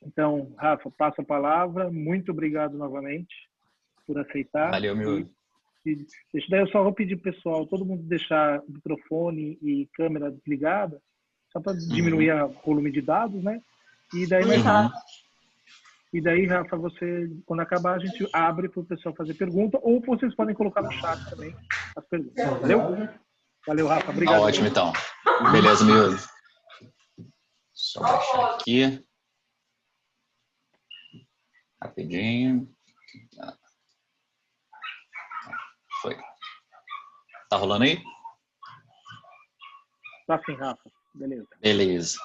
Então, Rafa, passo a palavra. Muito obrigado novamente por aceitar. Valeu, meu. Daí eu só vou pedir, pessoal, todo mundo deixar o microfone e câmera desligada, só para diminuir o volume de dados, né? E daí, e daí, Rafa, você, quando acabar, a gente abre para o pessoal fazer pergunta, ou vocês podem colocar no chat também as perguntas. Valeu? Valeu, Rafa. Obrigado. Tá ótimo, então. Beleza, Miúdo. Só baixar aqui. Rapidinho. Foi. Tá rolando aí? Tá sim, Rafa. Beleza. Beleza.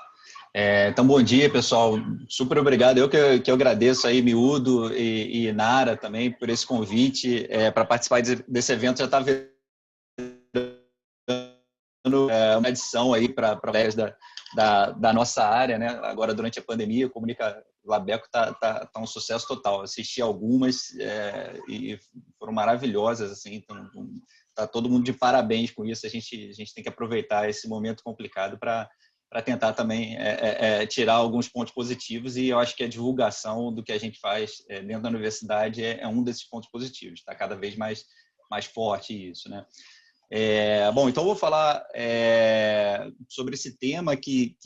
Então, bom dia, pessoal. Super obrigado. Eu que agradeço aí, Miúdo e Nara também, por esse convite para participar desse evento. Já está vendo uma edição aí para da nossa área, né? Agora, durante a pandemia, o Labeco tá um sucesso total. Assisti algumas e foram maravilhosas, assim. Então, tá todo mundo de parabéns com isso. A gente tem que aproveitar esse momento complicado para tentar também tirar alguns pontos positivos, e eu acho que a divulgação do que a gente faz dentro da universidade é um desses pontos positivos. Está cada vez mais forte isso, né? Bom, então eu vou falar sobre esse tema que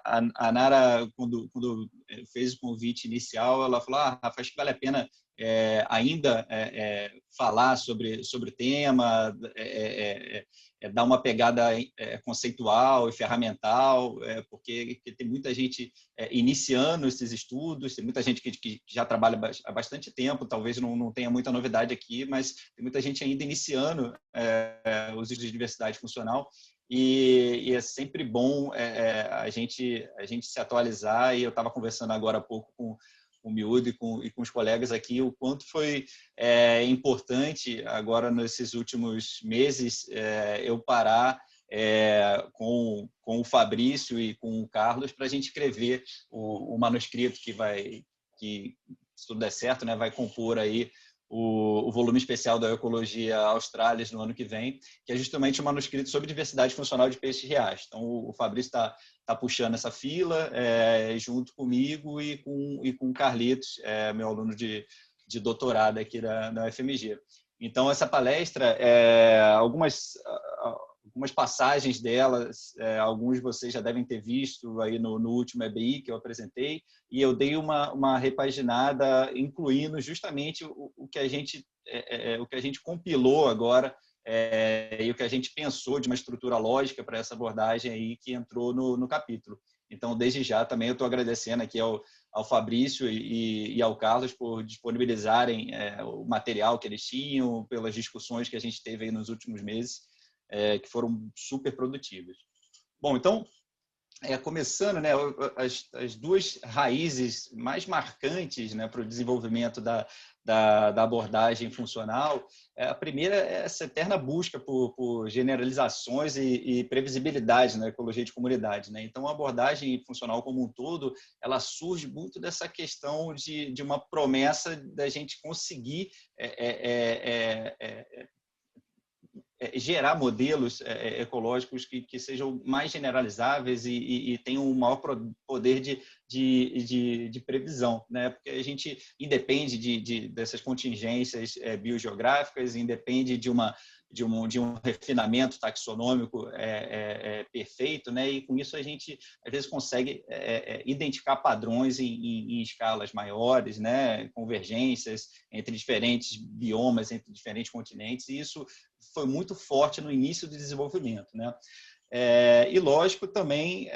a Nara, quando fez o convite inicial, ela falou: Rafa, acho que vale a pena ainda falar sobre o tema, dar uma pegada conceitual e ferramental, porque tem muita gente iniciando esses estudos, tem muita gente que já trabalha há bastante tempo, talvez não tenha muita novidade aqui, mas tem muita gente ainda iniciando os estudos de diversidade funcional, e é sempre bom a gente se atualizar. E eu estava conversando agora há pouco com o Miúdo e com os colegas aqui, o quanto foi importante agora nesses últimos meses eu parar com o Fabrício e com o Carlos para a gente escrever o manuscrito que, se tudo der certo, né, vai compor aí o volume especial da Ecologia Australis no ano que vem, que é justamente um manuscrito sobre diversidade funcional de peixes riachos. Então, o Fabrício está puxando essa fila junto comigo e com o Carlitos, meu aluno de doutorado aqui da UFMG. Então, essa palestra, algumas passagens delas, alguns de vocês já devem ter visto aí no último EBI que eu apresentei, e eu dei uma repaginada, incluindo justamente o que a gente compilou agora e o que a gente pensou de uma estrutura lógica para essa abordagem aí que entrou no capítulo. Então, desde já, também eu estou agradecendo aqui ao Fabrício e ao Carlos por disponibilizarem o material que eles tinham, pelas discussões que a gente teve aí nos últimos meses, que foram super produtivas. Bom, então, começando, né, as duas raízes mais marcantes, né, para o desenvolvimento da abordagem funcional, a primeira é essa eterna busca por generalizações e previsibilidade na ecologia de comunidade, né? Então, a abordagem funcional como um todo, ela surge muito dessa questão de uma promessa da gente conseguir gerar modelos ecológicos que sejam mais generalizáveis e tenham um maior poder de previsão, né? Porque a gente independe dessas contingências biogeográficas, independe de um refinamento taxonômico perfeito, né? E com isso a gente às vezes consegue identificar padrões em escalas maiores, né? Convergências entre diferentes biomas, entre diferentes continentes, e isso foi muito forte no início do desenvolvimento, né? E lógico também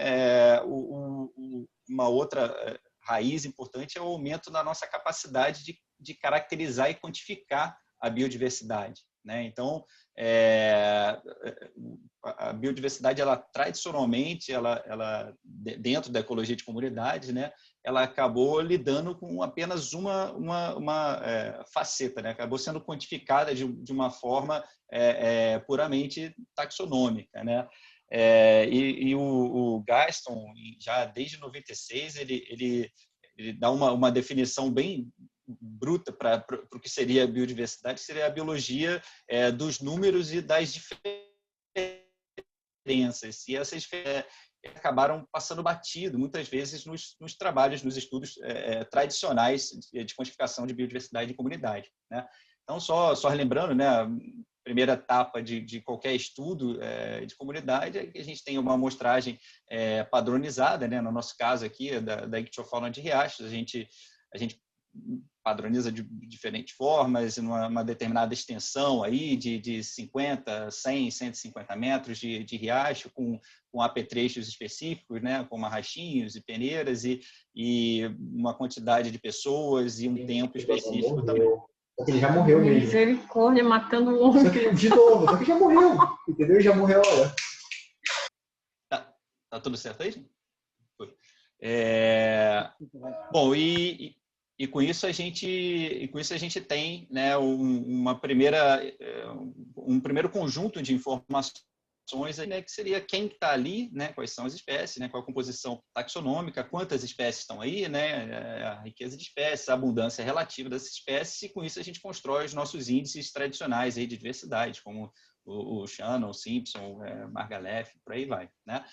uma outra raiz importante é o aumento da nossa capacidade de caracterizar e quantificar a biodiversidade, né? Então, a biodiversidade, ela tradicionalmente, ela dentro da ecologia de comunidades, né, ela acabou lidando com apenas uma faceta, né? Acabou sendo quantificada de uma forma puramente taxonômica, né? E o Gaston, já desde 96, ele dá uma definição bem bruta para o que seria a biodiversidade, que seria a biologia dos números e das diferenças. E essas acabaram passando batido, muitas vezes, nos trabalhos, nos estudos tradicionais de quantificação de biodiversidade de comunidade, né? Então, só relembrando, né, a primeira etapa de qualquer estudo de comunidade é que a gente tem uma amostragem padronizada, né? No nosso caso aqui, da ictiofauna de riachos, a gente padroniza de diferentes formas, numa determinada extensão aí de 50, 100, 150 metros de riacho, com apetrechos específicos, né, como arrachinhos e peneiras, e uma quantidade de pessoas e um tempo específico também. Só que ele já morreu mesmo. Misericórdia, matando o homem. Só que, de novo, só que já morreu, entendeu? Já morreu, olha. Tá tudo certo aí, gente? Foi. Bom, e com isso a gente tem, né, um primeiro conjunto de informações, né, que seria quem está ali, né, quais são as espécies, né, qual a composição taxonômica, quantas espécies estão aí, né, a riqueza de espécies, a abundância relativa dessas espécies, e com isso a gente constrói os nossos índices tradicionais aí de diversidade, como o Shannon, o Simpson, Margalef, por aí vai, né?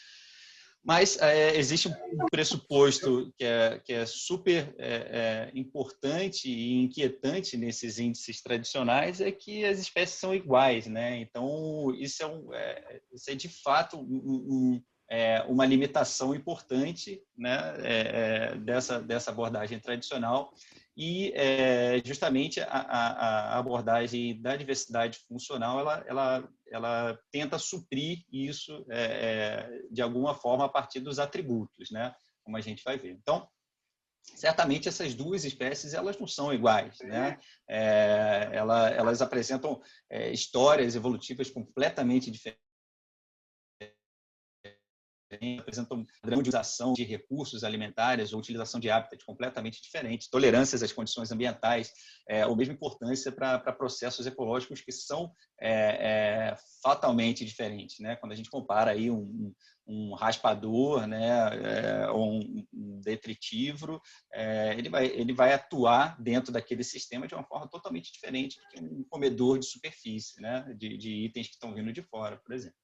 Mas existe um pressuposto que é super importante e inquietante nesses índices tradicionais, é que as espécies são iguais, né? Então, isso é de fato uma limitação importante, né, dessa abordagem tradicional, e justamente a abordagem da diversidade funcional ela tenta suprir isso de alguma forma a partir dos atributos, né, como a gente vai ver. Então, certamente essas duas espécies elas não são iguais, né? Elas apresentam histórias evolutivas completamente diferentes, apresentam padrão de utilização de recursos alimentares ou utilização de hábitats completamente diferentes, tolerâncias às condições ambientais, ou mesmo importância para processos ecológicos que são fatalmente diferentes, né? Quando a gente compara aí um raspador, né, ou um detritívoro, ele vai atuar dentro daquele sistema de uma forma totalmente diferente do que um comedor de superfície, né, de itens que estão vindo de fora, por exemplo.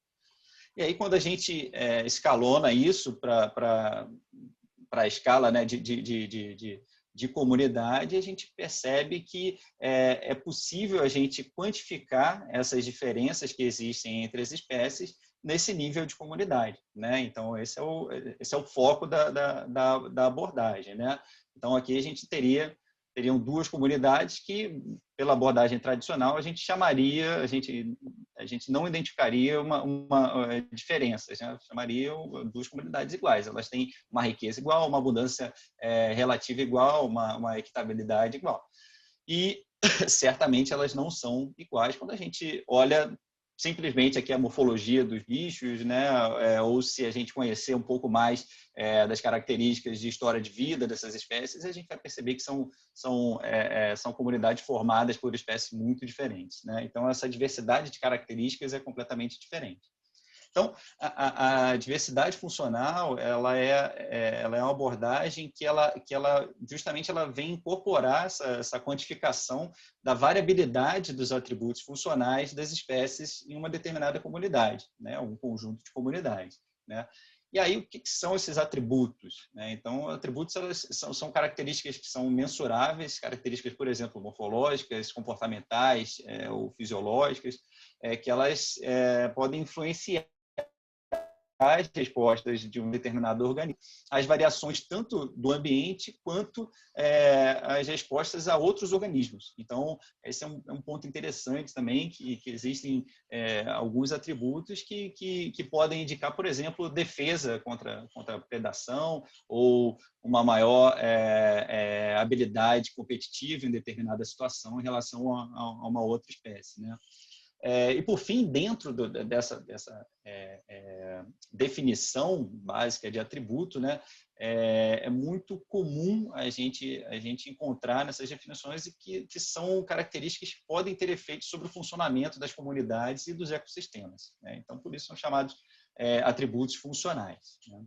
E aí, quando a gente escalona isso para a escala, né, de comunidade, a gente percebe que é possível a gente quantificar essas diferenças que existem entre as espécies nesse nível de comunidade, né? Então, esse é o foco da abordagem, né? Então, aqui a gente teriam duas comunidades que, pela abordagem tradicional, a gente chamaria, a gente não identificaria uma diferença, né? Chamaria duas comunidades iguais. Elas têm uma riqueza igual, uma abundância relativa igual, uma equitabilidade igual. E certamente elas não são iguais quando a gente olha simplesmente aqui a morfologia dos bichos, né? Ou se a gente conhecer um pouco mais das características de história de vida dessas espécies, a gente vai perceber que são comunidades formadas por espécies muito diferentes, né? Então, essa diversidade de características é completamente diferente. Então, a diversidade funcional ela é uma abordagem que ela justamente ela vem incorporar essa quantificação da variabilidade dos atributos funcionais das espécies em uma determinada comunidade, né, um conjunto de comunidades, né? E aí, o que são esses atributos, né? Então, atributos são características que são mensuráveis, características, por exemplo, morfológicas, comportamentais ou fisiológicas, que elas podem influenciar as respostas de um determinado organismo, as variações tanto do ambiente quanto as respostas a outros organismos. Então, esse é um ponto interessante também, que existem alguns atributos que podem indicar, por exemplo, defesa contra a predação ou uma maior habilidade competitiva em determinada situação em relação a uma outra espécie, né? E, por fim, dentro dessa definição básica de atributo, né, é muito comum a gente encontrar nessas definições que são características que podem ter efeitos sobre o funcionamento das comunidades e dos ecossistemas, né? Então, por isso são chamados atributos funcionais, né?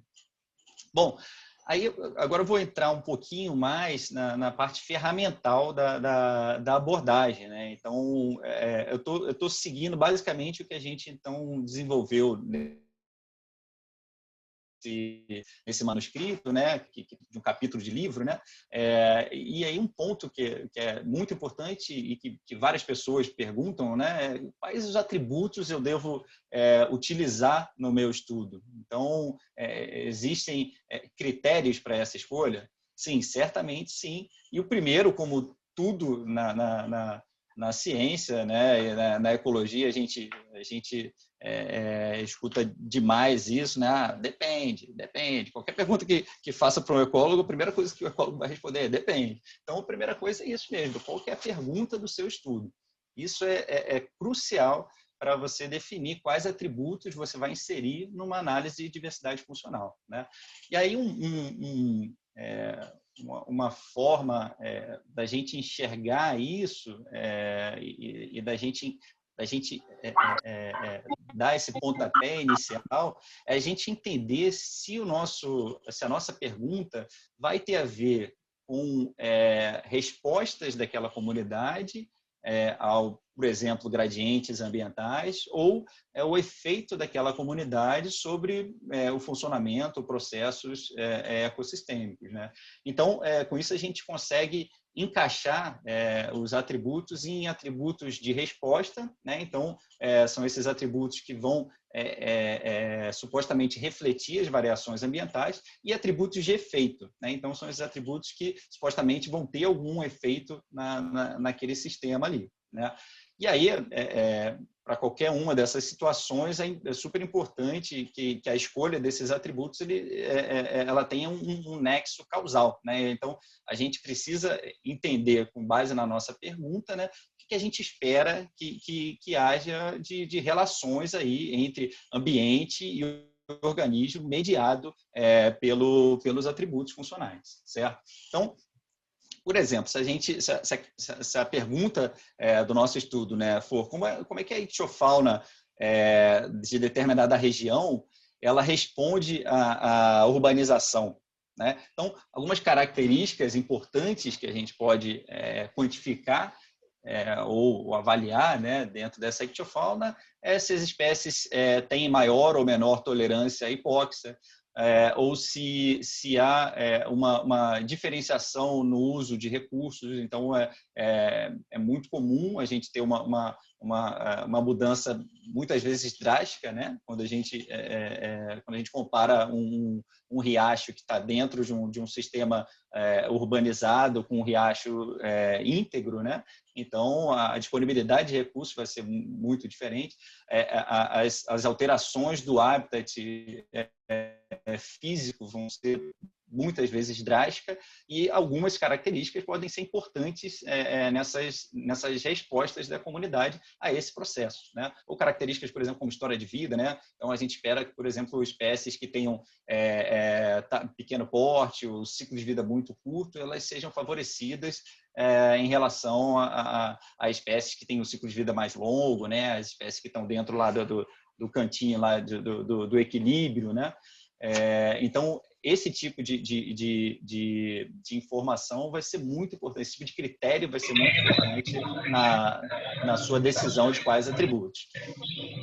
Bom, aí, agora eu vou entrar um pouquinho mais na parte ferramental da abordagem, né? Então, eu estou seguindo basicamente o que a gente então desenvolveu nesse manuscrito, né, de um capítulo de livro, né, e aí um ponto que é muito importante e que várias pessoas perguntam, né, é quais os atributos eu devo utilizar no meu estudo. Então, existem critérios para essa escolha? Sim, certamente sim. E o primeiro, como tudo na ciência, né, na ecologia, a gente escuta demais isso, né? Depende. Qualquer pergunta que faça para um ecólogo, a primeira coisa que o ecólogo vai responder é depende. Então, a primeira coisa é isso mesmo, qual que é a pergunta do seu estudo? Isso é crucial para você definir quais atributos você vai inserir numa análise de diversidade funcional, né? E aí, uma forma da gente enxergar isso e da gente dar esse pontapé inicial é a gente entender se a nossa pergunta vai ter a ver com respostas daquela comunidade ao, por exemplo, gradientes ambientais, ou o efeito daquela comunidade sobre o funcionamento, processos ecossistêmicos, né? Então, com isso a gente consegue encaixar os atributos em atributos de resposta, né? Então, são esses atributos que vão supostamente refletir as variações ambientais, e atributos de efeito, né? Então, são esses atributos que supostamente vão ter algum efeito naquele sistema ali, né? E aí, para qualquer uma dessas situações, é super importante que a escolha desses atributos ela tenha um nexo causal, né? Então, a gente precisa entender, com base na nossa pergunta, né, o que a gente espera que haja de relações aí entre ambiente e organismo mediado pelos atributos funcionais, certo? Então, por exemplo, se a pergunta do nosso estudo, né, for como é que a ictiofauna de determinada região ela responde à urbanização, né? Então, algumas características importantes que a gente pode quantificar ou avaliar, né, dentro dessa ictiofauna se as espécies têm maior ou menor tolerância à hipóxia, ou se há uma diferenciação no uso de recursos. Então, é muito comum a gente ter uma mudança muitas vezes drástica, né? Quando a gente compara um riacho que está dentro de um sistema urbanizado com um riacho íntegro, né? Então, a disponibilidade de recursos vai ser muito diferente, as alterações do habitat físico vão ser muitas vezes drásticas, e algumas características podem ser importantes nessas respostas da comunidade a esse processo, né? Ou características, por exemplo, como história de vida, né? Então, a gente espera que, por exemplo, espécies que tenham pequeno porte, o ciclo de vida muito curto, elas sejam favorecidas em relação a espécies que têm um ciclo de vida mais longo, né? As espécies que estão dentro lá do cantinho lá do equilíbrio, né? Então, esse tipo de informação vai ser muito importante, esse tipo de critério vai ser muito importante na sua decisão de quais atributos.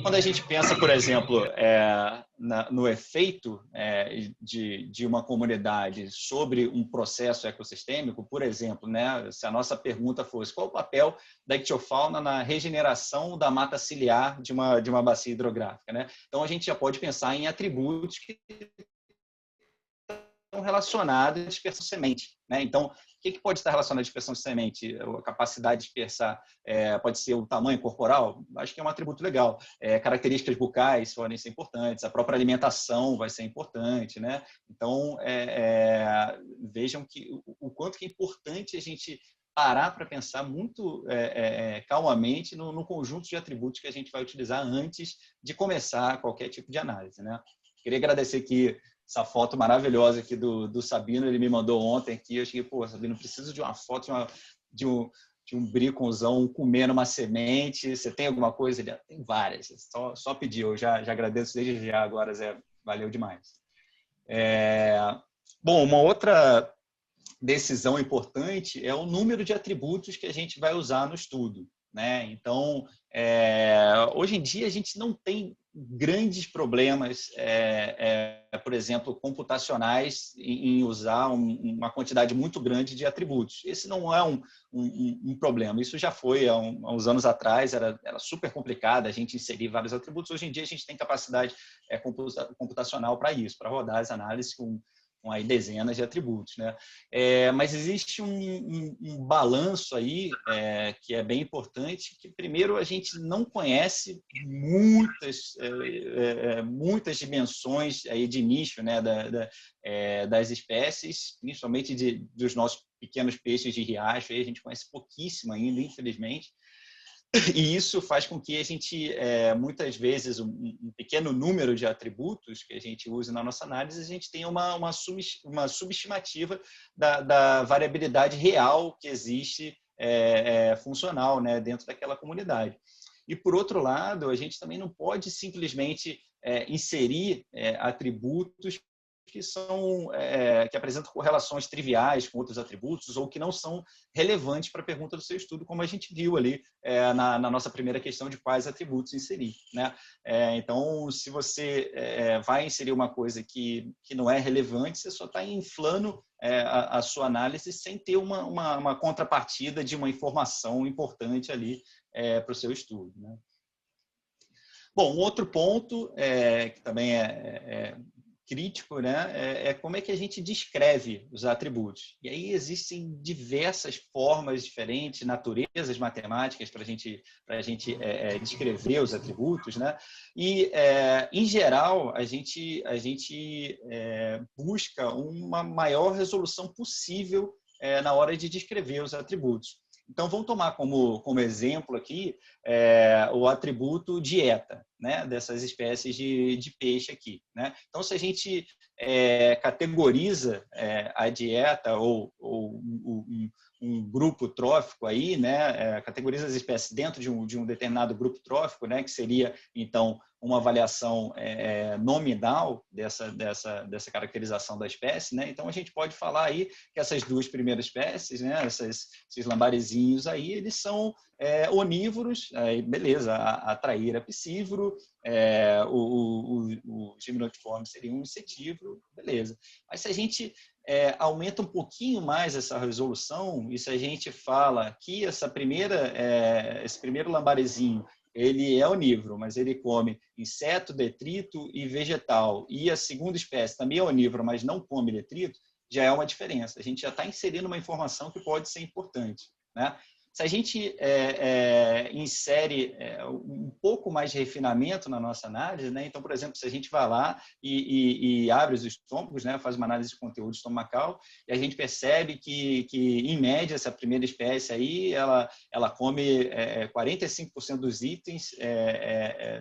Quando a gente pensa, por exemplo, no efeito de uma comunidade sobre um processo ecossistêmico, por exemplo, né, se a nossa pergunta fosse qual o papel da ictiofauna na regeneração da mata ciliar de uma bacia hidrográfica, né? Então, a gente já pode pensar em atributos que relacionado à dispersão de semente, né? Então, o que pode estar relacionado à dispersão de semente? A capacidade de dispersar pode ser o tamanho corporal? Acho que é um atributo legal. Características bucais podem ser importantes, a própria alimentação vai ser importante, né? Então, vejam o quanto que é importante a gente parar para pensar muito calmamente no conjunto de atributos que a gente vai utilizar antes de começar qualquer tipo de análise, né? Queria agradecer aqui essa foto maravilhosa aqui do Sabino, ele me mandou ontem aqui, eu cheguei, pô, Sabino, preciso de uma foto de um briconzão comendo uma semente, você tem alguma coisa? Ele, tem várias, só pedir, eu já agradeço desde já agora, Zé, valeu demais. Bom, uma outra decisão importante é o número de atributos que a gente vai usar no estudo, né? Então, hoje em dia, a gente não tem grandes problemas, por exemplo, computacionais em usar uma quantidade muito grande de atributos. Esse não é um problema. Isso já foi há uns anos atrás, era super complicado a gente inserir vários atributos. Hoje em dia, a gente tem capacidade computacional para isso, para rodar as análises com aí dezenas de atributos, né? Mas existe um balanço aí que é bem importante, que primeiro a gente não conhece muitas dimensões aí de nicho, né, das espécies, principalmente dos nossos pequenos peixes de riacho, aí a gente conhece pouquíssimo ainda, infelizmente. E isso faz com que a gente, muitas vezes, um pequeno número de atributos que a gente usa na nossa análise, a gente tem uma subestimativa da variabilidade real que existe funcional, né, dentro daquela comunidade. E, por outro lado, a gente também não pode simplesmente inserir atributos que apresentam correlações triviais com outros atributos ou que não são relevantes para a pergunta do seu estudo, como a gente viu ali na nossa primeira questão de quais atributos inserir, né? Então, se você vai inserir uma coisa que não é relevante, você só está inflando a sua análise sem ter uma contrapartida de uma informação importante ali para o seu estudo, né? Bom, um outro ponto que também é crítico, né, é como é que a gente descreve os atributos. E aí existem diversas formas diferentes, naturezas matemáticas para a gente descrever os atributos, né? E, em geral, a gente busca uma maior resolução possível na hora de descrever os atributos. Então, vamos tomar como exemplo aqui o atributo dieta, né, dessas espécies de peixe aqui, né? Então, se a gente categoriza a dieta ou um grupo trófico aí, né, categoriza as espécies dentro de um determinado grupo trófico, né, que seria, então, uma avaliação nominal dessa caracterização da espécie, né? Então, a gente pode falar aí que essas duas primeiras espécies, né, esses lambarizinhos aí, eles são onívoros, beleza, a traíra é piscívoro, o gimnotiforme seria um insetívoro, beleza. Mas se a gente aumenta um pouquinho mais essa resolução, e se a gente fala que esse primeiro lambarizinho, ele é onívoro, mas ele come inseto, detrito e vegetal, e a segunda espécie também é onívoro, mas não come detrito, já é uma diferença. A gente já está inserindo uma informação que pode ser importante, né? Se a gente insere um pouco mais de refinamento na nossa análise, né? Então, por exemplo, se a gente vai lá e abre os estômagos, né? Faz uma análise de conteúdo estomacal, e a gente percebe que em média, essa primeira espécie aí, ela come 45% dos itens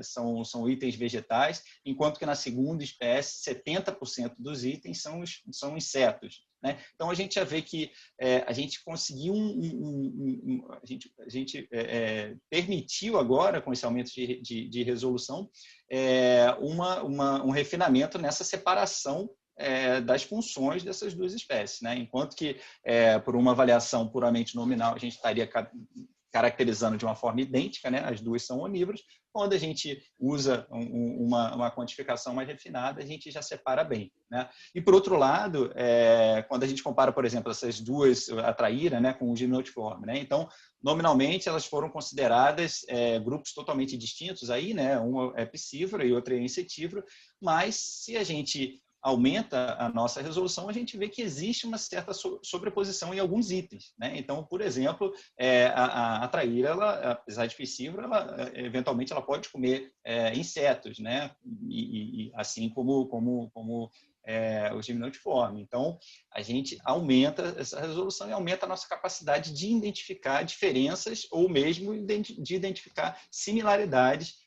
são itens vegetais, enquanto que na segunda espécie, 70% dos itens são insetos, né? Então, a gente já vê que a gente conseguiu a gente permitiu agora, com esse aumento de resolução, um refinamento nessa separação das funções dessas duas espécies, né? Enquanto que, por uma avaliação puramente nominal, a gente estaria caracterizando de uma forma idêntica, né? As duas são onívoros. Quando a gente usa uma quantificação mais refinada, a gente já separa bem, né? E, por outro lado, quando a gente compara, por exemplo, essas duas, a traíra, né, com o gimnotiforme, né? Então, nominalmente, elas foram consideradas grupos totalmente distintos, aí, né? Um é piscívoro e outro é insetívoro, mas se a gente aumenta a nossa resolução, a gente vê que existe uma certa sobreposição em alguns itens, né? Então, por exemplo, a traíra, apesar de piscívora, eventualmente ela pode comer insetos, né? E assim como o gimnotiforme. Então, a gente aumenta essa resolução e aumenta a nossa capacidade de identificar diferenças ou mesmo de identificar similaridades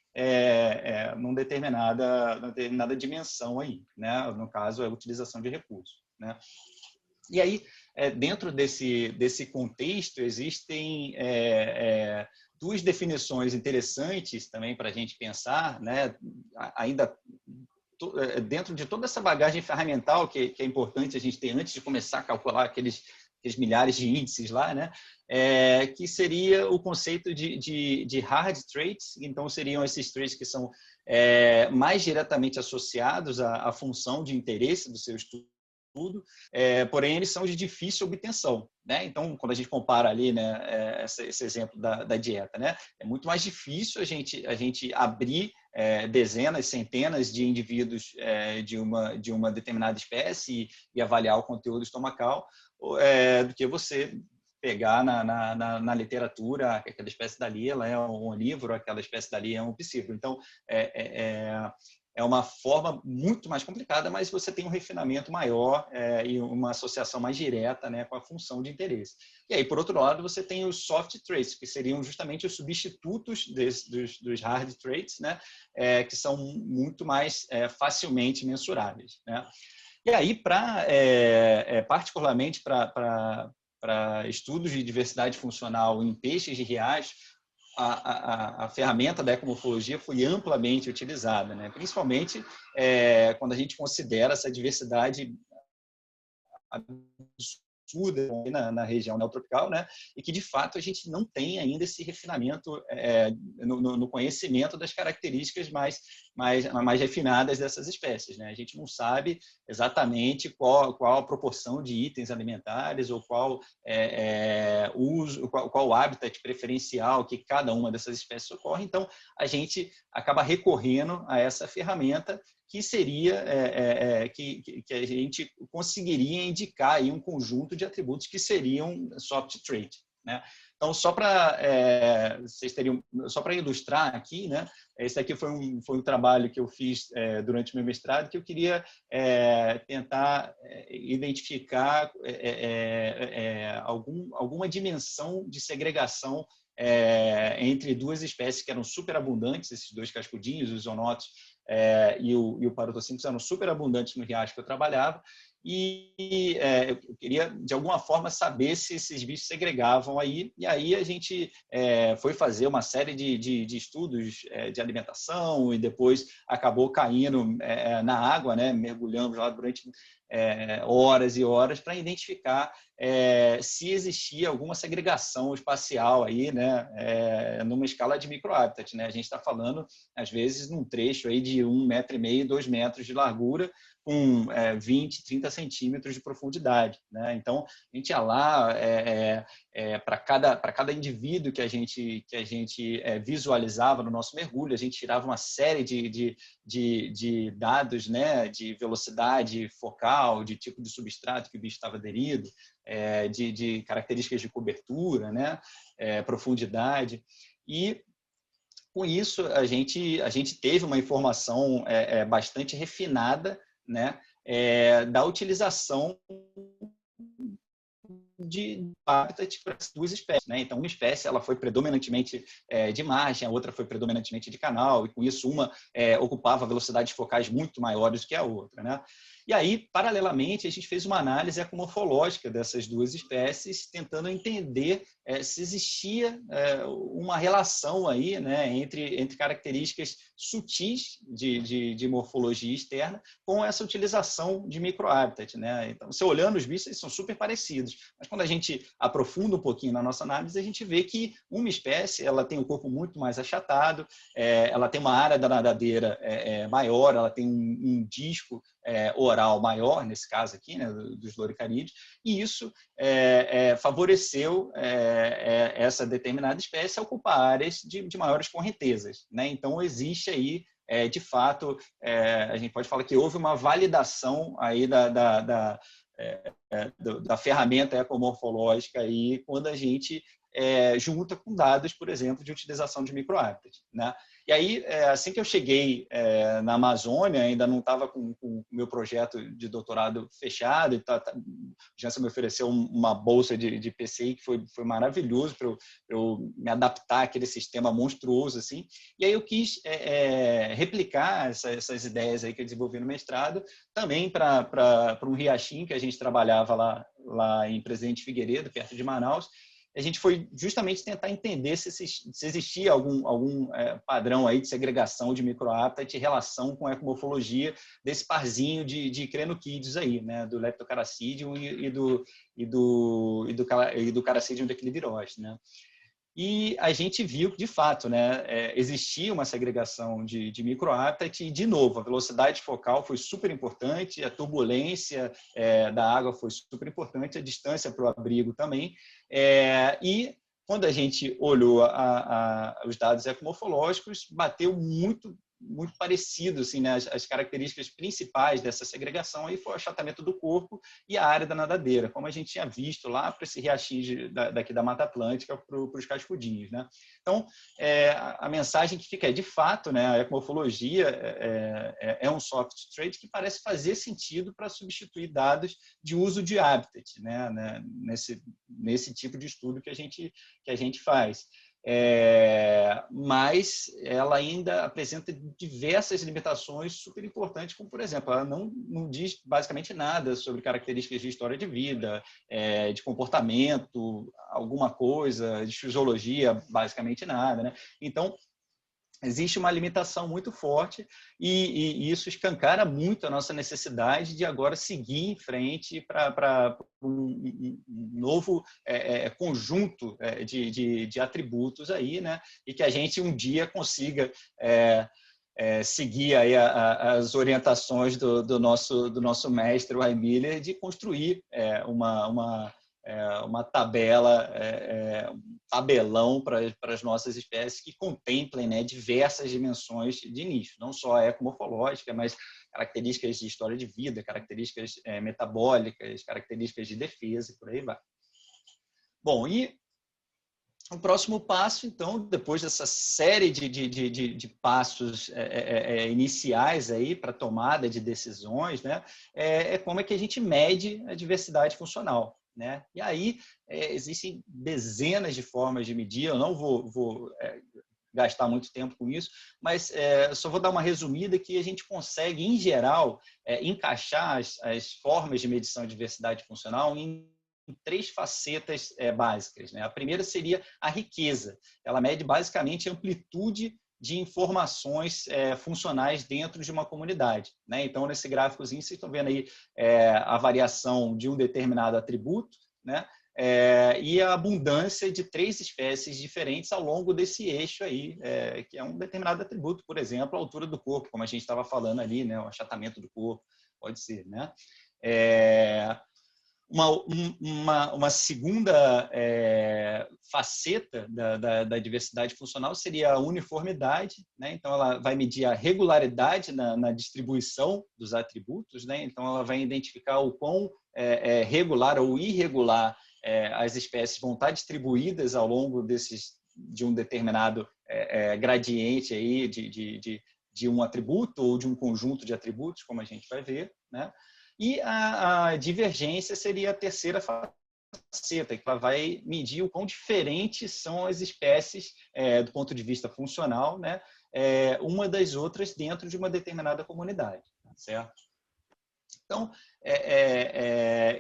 numa determinada dimensão aí, né? No caso, a utilização de recursos, né? E aí, dentro desse contexto, existem duas definições interessantes também para a gente pensar, né? Ainda dentro de toda essa bagagem ferramental que é importante a gente ter antes de começar a calcular aqueles aqueles milhares de índices lá, né? Que seria o conceito de hard traits. Então, seriam esses traits que são mais diretamente associados à função de interesse do seu estudo, porém eles são de difícil obtenção, né? Então, quando a gente compara ali, né, esse exemplo da dieta, né, é muito mais difícil a gente abrir dezenas, centenas de indivíduos de uma determinada espécie e avaliar o conteúdo estomacal do que você pegar na literatura que aquela espécie dali ela é um onívoro, aquela espécie dali é um piscívoro. Então, é uma forma muito mais complicada, mas você tem um refinamento maior e uma associação mais direta, né, com a função de interesse. E aí, por outro lado, você tem os soft traits, que seriam justamente os substitutos dos hard traits, né, que são muito mais facilmente mensuráveis, né? E aí, particularmente para estudos de diversidade funcional em peixes de riacho, a ferramenta da ecomorfologia foi amplamente utilizada, né? Principalmente quando a gente considera essa diversidade absurda na região neotropical, né? E que, de fato, a gente não tem ainda esse refinamento no conhecimento das características mais refinadas dessas espécies, né? A gente não sabe exatamente qual a proporção de itens alimentares ou qual o hábitat preferencial que cada uma dessas espécies ocorre. Então, a gente acaba recorrendo a essa ferramenta que seria que a gente conseguiria indicar aí um conjunto de atributos que seriam soft trait, né? Então, só para ilustrar aqui, né? Esse aqui foi um trabalho que eu fiz durante o meu mestrado, que eu queria tentar identificar alguma dimensão de segregação entre duas espécies que eram super abundantes, esses dois cascudinhos, os zoonotos e o Parotocincus eram super abundantes no riacho que eu trabalhava, e eu queria, de alguma forma, saber se esses bichos segregavam aí, e aí a gente foi fazer uma série de estudos de alimentação, e depois acabou caindo na água, né? Mergulhamos lá durante horas e horas para identificar se existia alguma segregação espacial aí, né? Numa escala de microhabitat, né? A gente está falando, às vezes, num trecho aí de 1,5 metro, 2 metros de largura, com 20, 30 centímetros de profundidade, né? Então, a gente ia lá para cada indivíduo que a gente visualizava no nosso mergulho, a gente tirava uma série de dados, né? De velocidade focal, de tipo de substrato que o bicho estava aderido, de características de cobertura, né? Profundidade. E com isso a gente teve uma informação bastante refinada, né? Da utilização de habitat para as duas espécies, né? Então, uma espécie ela foi predominantemente de margem, a outra foi predominantemente de canal, e com isso uma ocupava velocidades focais muito maiores do que a outra, né? E aí, paralelamente, a gente fez uma análise ecomorfológica dessas duas espécies, tentando entender se existia uma relação aí, né, entre características sutis de morfologia externa com essa utilização de microhabitat, né? Então, você olhando os bichos, eles são super parecidos, mas quando a gente aprofunda um pouquinho na nossa análise, a gente vê que uma espécie ela tem um corpo muito mais achatado, ela tem uma área da nadadeira maior, ela tem um disco oral maior, nesse caso aqui, né, dos loricarídeos, e isso favoreceu essa determinada espécie a ocupar áreas de maiores correntezas, né? Então, existe aí, de fato, a gente pode falar que houve uma validação aí da ferramenta ecomorfológica aí, quando a gente junta com dados, por exemplo, de utilização de microhabitat, né? E aí, assim que eu cheguei na Amazônia, ainda não estava com o meu projeto de doutorado fechado, e o Jansen me ofereceu uma bolsa de PCI que foi maravilhoso para eu me adaptar àquele sistema monstruoso, assim. E aí eu quis replicar essas ideias aí que eu desenvolvi no mestrado, também para um riachinho que a gente trabalhava lá em Presidente Figueiredo, perto de Manaus, a gente foi justamente tentar entender se existia algum padrão aí de segregação de microhábitat em relação com a ecomorfologia desse parzinho de crenoquídeos aí, né, do Leptocarascidium e do Carassidium dactylivirose, né? E a gente viu que, de fato, né, existia uma segregação de microhábitat e, de novo, a velocidade focal foi super importante, a turbulência da água foi super importante, a distância para o abrigo também. E, quando a gente olhou os dados ecomorfológicos, bateu muito parecido, assim, né? As características principais dessa segregação aí foi o achatamento do corpo e a área da nadadeira, como a gente tinha visto lá para esse riachinho daqui da Mata Atlântica para os cascudinhos, né? Então, a mensagem que fica é, de fato, né, a ecomorfologia é um soft trait que parece fazer sentido para substituir dados de uso de habitat, né, nesse tipo de estudo que a gente faz. Mas ela ainda apresenta diversas limitações super importantes, como, por exemplo, ela não diz basicamente nada sobre características de história de vida, de comportamento, alguma coisa, de fisiologia, basicamente nada, né? Então, existe uma limitação muito forte e isso escancara muito a nossa necessidade de agora seguir em frente para um novo conjunto de atributos aí, né? E que a gente um dia consiga seguir aí as orientações do nosso mestre, o Miller, de construir uma tabela, um tabelão para as nossas espécies que contemplem, né, diversas dimensões de nicho, não só a ecomorfológica, mas características de história de vida, características metabólicas, características de defesa e por aí vai. Bom, e o próximo passo, então, depois dessa série de passos iniciais aí para tomada de decisões, né, como é que a gente mede a diversidade funcional, né? E aí existem dezenas de formas de medir, eu não vou gastar muito tempo com isso, mas só vou dar uma resumida que a gente consegue, em geral, encaixar as formas de medição de diversidade funcional em 3 facetas básicas, né? A primeira seria a riqueza. Ela mede basicamente a amplitude de informações funcionais dentro de uma comunidade, né? Então, nesse gráficozinho, vocês estão vendo aí a variação de um determinado atributo, né? E a abundância de 3 espécies diferentes ao longo desse eixo aí, que é um determinado atributo, por exemplo, a altura do corpo, como a gente estava falando ali, né? O achatamento do corpo, pode ser, né? Uma segunda faceta da diversidade funcional seria a uniformidade, né? Então, ela vai medir a regularidade na distribuição dos atributos, né? Então, ela vai identificar o quão regular ou irregular as espécies vão estar distribuídas ao longo de um determinado gradiente aí de um atributo ou de um conjunto de atributos, como a gente vai ver, né? E a divergência seria a terceira faceta, que ela vai medir o quão diferentes são as espécies do ponto de vista funcional, né, uma das outras dentro de uma determinada comunidade, certo? Então,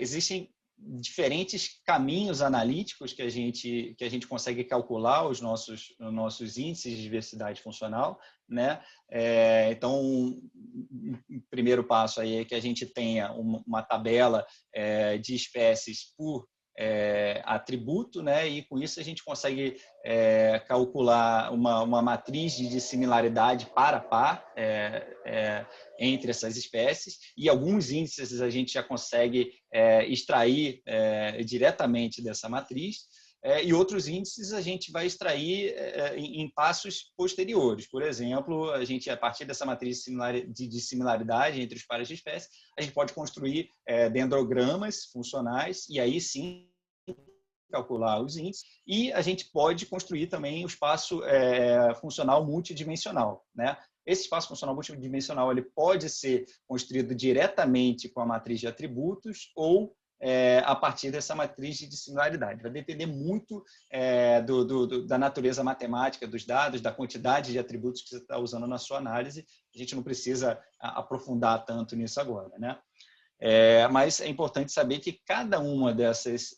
existem diferentes caminhos analíticos que a gente consegue calcular os nossos índices de diversidade funcional, né? Então, o primeiro passo aí é que a gente tenha uma tabela de espécies por atributo, né? E com isso a gente consegue calcular uma matriz de similaridade par a par entre essas espécies, e alguns índices a gente já consegue extrair diretamente dessa matriz, e outros índices a gente vai extrair em passos posteriores. Por exemplo, a gente, a partir dessa matriz de similaridade entre os pares de espécies, a gente pode construir dendrogramas funcionais, e aí sim calcular os índices, e a gente pode construir também o espaço funcional multidimensional, né? Esse espaço funcional multidimensional ele pode ser construído diretamente com a matriz de atributos ou a partir dessa matriz de similaridade. Vai depender muito da natureza matemática dos dados, da quantidade de atributos que você está usando na sua análise. A gente não precisa aprofundar tanto nisso agora, né? Mas é importante saber que cada uma dessas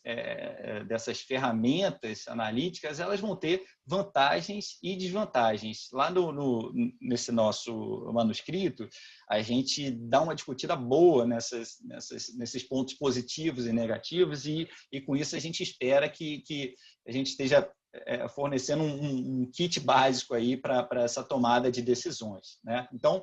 ferramentas analíticas, elas vão ter vantagens e desvantagens. Lá nesse nosso manuscrito, a gente dá uma discutida boa nesses pontos positivos e negativos, e com isso a gente espera que a gente esteja fornecendo um kit básico aí para essa tomada de decisões, né? Então,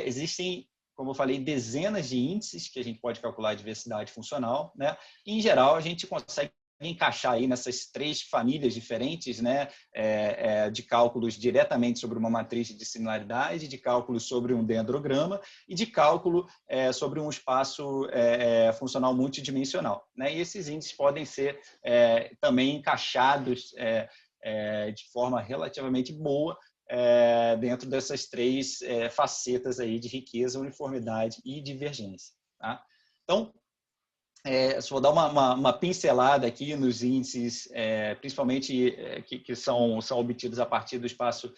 existem, como eu falei, dezenas de índices que a gente pode calcular a diversidade funcional, né? E, em geral, a gente consegue encaixar aí nessas 3 famílias diferentes, né? De cálculos diretamente sobre uma matriz de similaridade, de cálculo sobre um dendrograma e de cálculo sobre um espaço funcional multidimensional, né? E esses índices podem ser também encaixados de forma relativamente boa dentro dessas 3 facetas aí de riqueza, uniformidade e divergência, tá? Então, só vou dar uma pincelada aqui nos índices, principalmente que são obtidos a partir do espaço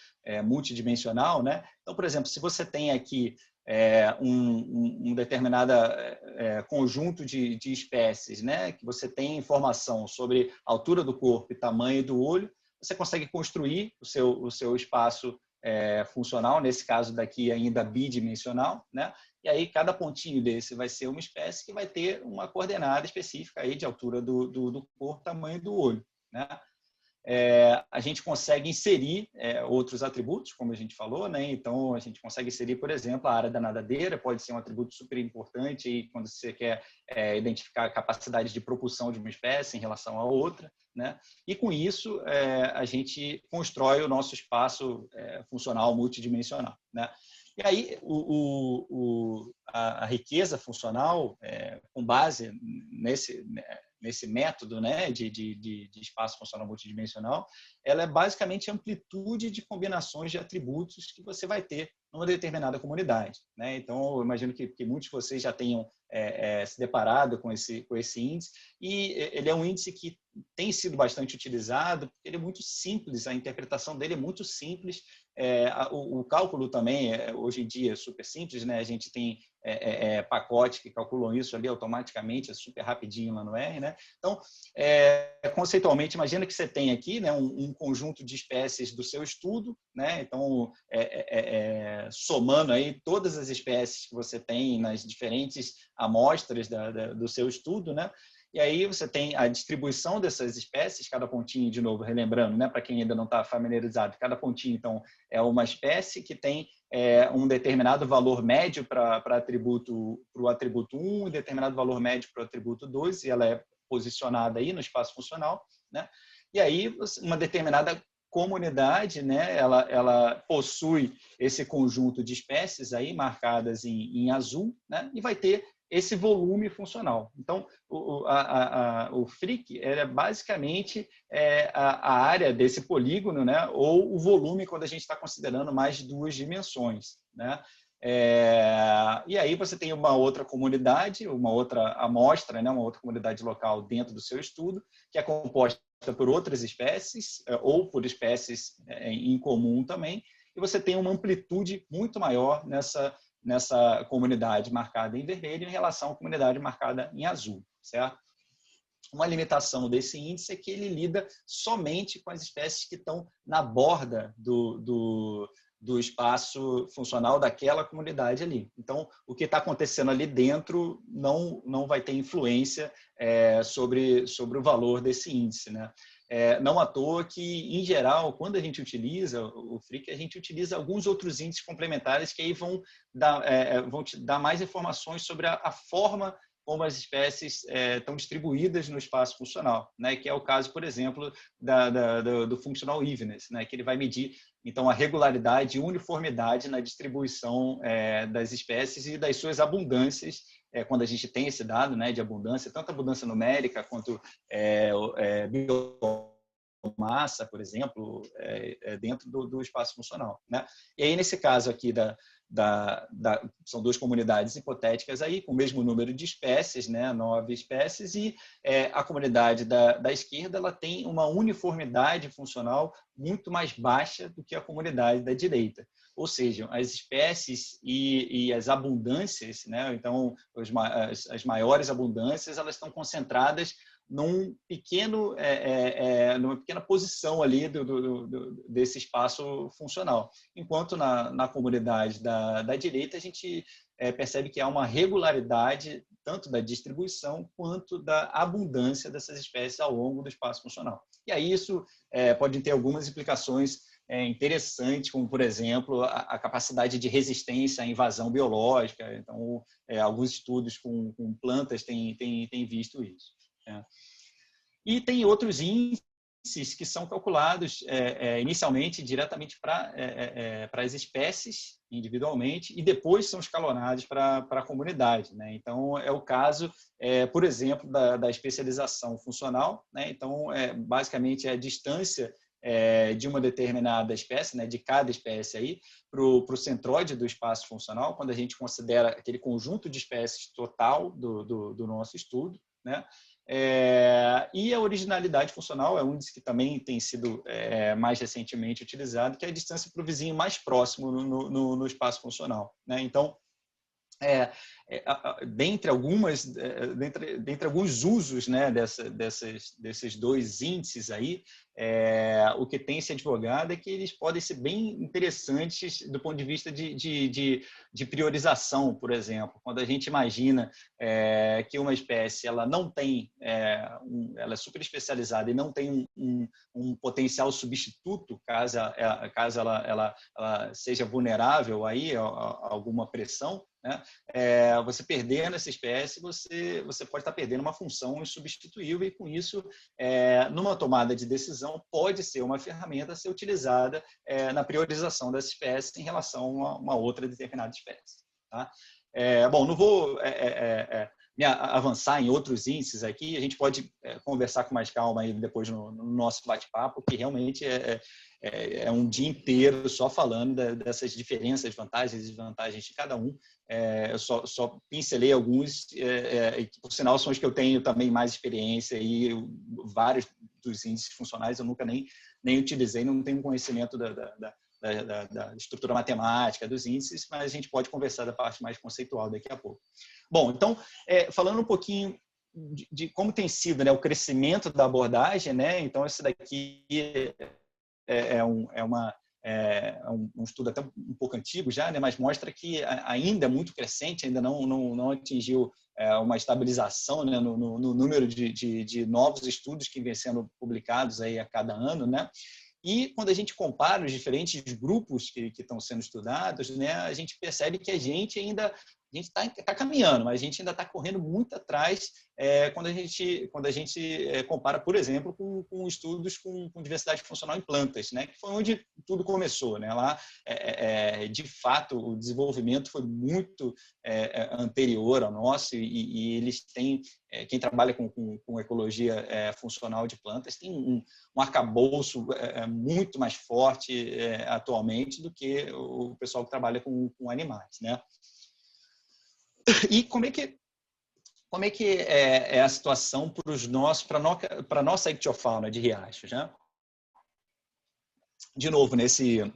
multidimensional, né? Então, por exemplo, se você tem aqui um determinado conjunto de espécies, né? Que você tem informação sobre a altura do corpo e tamanho do olho, você consegue construir o seu espaço funcional, nesse caso daqui ainda bidimensional, né? E aí cada pontinho desse vai ser uma espécie que vai ter uma coordenada específica aí de altura do corpo, tamanho do olho, né? A gente consegue inserir outros atributos, como a gente falou, né? Então, a gente consegue inserir, por exemplo, a área da nadadeira, pode ser um atributo super importante aí quando você quer identificar a capacidade de propulsão de uma espécie em relação à outra, né? E com isso, a gente constrói o nosso espaço funcional multidimensional, né? E aí, a riqueza funcional, com base nesse método, né, de espaço funcional multidimensional, ela é basicamente a amplitude de combinações de atributos que você vai ter numa determinada comunidade, né? Então, eu imagino que muitos de vocês já tenham se deparado com esse índice, e ele é um índice que tem sido bastante utilizado, ele é muito simples, a interpretação dele é muito simples, o cálculo também, hoje em dia, é super simples, né? A gente tem pacotes que calculam isso ali automaticamente, é super rapidinho lá no R, né? Então, conceitualmente, imagina que você tem aqui, né, um conjunto de espécies do seu estudo, né? Então, somando aí todas as espécies que você tem nas diferentes amostras do seu estudo, né? E aí você tem a distribuição dessas espécies, cada pontinho, de novo, relembrando, né, para quem ainda não está familiarizado, cada pontinho, então, é uma espécie que tem um determinado valor médio para o atributo 1, um determinado valor médio para o atributo 2, e ela é posicionada aí no espaço funcional, né? E aí, uma determinada comunidade, né, ela possui esse conjunto de espécies aí marcadas em azul, né, e vai ter esse volume funcional. Então, o Frick é basicamente a área desse polígono, né, ou o volume quando a gente está considerando mais de 2 dimensões, né? E aí você tem uma outra comunidade, uma outra amostra, né, uma outra comunidade local dentro do seu estudo, que é composta por outras espécies ou por espécies em comum também, e você tem uma amplitude muito maior nessa comunidade marcada em vermelho em relação à comunidade marcada em azul, certo? Uma limitação desse índice é que ele lida somente com as espécies que estão na borda do espaço funcional daquela comunidade ali. Então, o que está acontecendo ali dentro não vai ter influência sobre o valor desse índice, né? Não à toa que, em geral, quando a gente utiliza o Frick, a gente utiliza alguns outros índices complementares que aí vão te dar mais informações sobre a forma como as espécies estão distribuídas no espaço funcional, né? Que é o caso, por exemplo, do functional evenness, né? Que ele vai medir, então, a regularidade e uniformidade na distribuição das espécies e das suas abundâncias, quando a gente tem esse dado, né, de abundância, tanto abundância numérica quanto biológica, biomassa, por exemplo, dentro do espaço funcional, né? E aí, nesse caso aqui, são duas comunidades hipotéticas aí, com o mesmo número de espécies, né? 9 espécies, e a comunidade da esquerda ela tem uma uniformidade funcional muito mais baixa do que a comunidade da direita. Ou seja, as espécies e as abundâncias, né? Então, as maiores abundâncias, elas estão concentradas numa pequena posição ali desse espaço funcional. Enquanto na comunidade da direita, a gente percebe que há uma regularidade tanto da distribuição quanto da abundância dessas espécies ao longo do espaço funcional. E aí isso pode ter algumas implicações interessantes, como, por exemplo, a capacidade de resistência à invasão biológica. Então, alguns estudos com plantas têm visto isso. E tem outros índices que são calculados inicialmente diretamente para as espécies individualmente e depois são escalonados para a comunidade, né? Então, é o caso, por exemplo, da especialização funcional, né? Então, basicamente, a distância de uma determinada espécie, né, de cada espécie aí, para o centróide do espaço funcional, quando a gente considera aquele conjunto de espécies total do nosso estudo, né? E a originalidade funcional é um índice que também tem sido mais recentemente utilizado, que é a distância para o vizinho mais próximo no espaço funcional, né? Então, dentre alguns usos, né, desses dois índices aí, o que tem se advogado é que eles podem ser bem interessantes do ponto de vista de priorização, por exemplo. Quando a gente imagina que uma espécie ela não tem, ela é super especializada e não tem um potencial substituto caso ela seja vulnerável aí a alguma pressão, né? Você perdendo essa espécie, você pode estar perdendo uma função insubstituível e, com isso, numa tomada de decisão, pode ser uma ferramenta a ser utilizada na priorização dessa espécie em relação a uma outra determinada espécie. Tá? Bom, não vou me avançar em outros índices aqui, a gente pode conversar com mais calma aí depois no nosso bate-papo, que realmente é um dia inteiro só falando dessas diferenças, vantagens e desvantagens de cada um. Eu só pincelei alguns, que, por sinal, são os que eu tenho também mais experiência, e vários dos índices funcionais eu nunca nem utilizei, não tenho conhecimento da estrutura matemática dos índices, mas a gente pode conversar da parte mais conceitual daqui a pouco. Bom, então, falando um pouquinho de como tem sido, né, o crescimento da abordagem, né? Então, esse daqui é um estudo até um pouco antigo já, né, mas mostra que ainda é muito crescente, ainda não atingiu uma estabilização, né, no número de novos estudos que vêm sendo publicados aí a cada ano, né? E quando a gente compara os diferentes grupos que estão sendo estudados, né, a gente percebe que a gente está caminhando, mas a gente ainda está correndo muito atrás quando a gente compara, por exemplo, com estudos com diversidade funcional em plantas, né, que foi onde tudo começou, né? Lá, de fato, o desenvolvimento foi muito anterior ao nosso e eles têm, quem trabalha com ecologia funcional de plantas tem um arcabouço muito mais forte atualmente do que o pessoal que trabalha com animais, né? E como é que é a situação para a nossa ictiofauna de riachos, né? De novo, nesse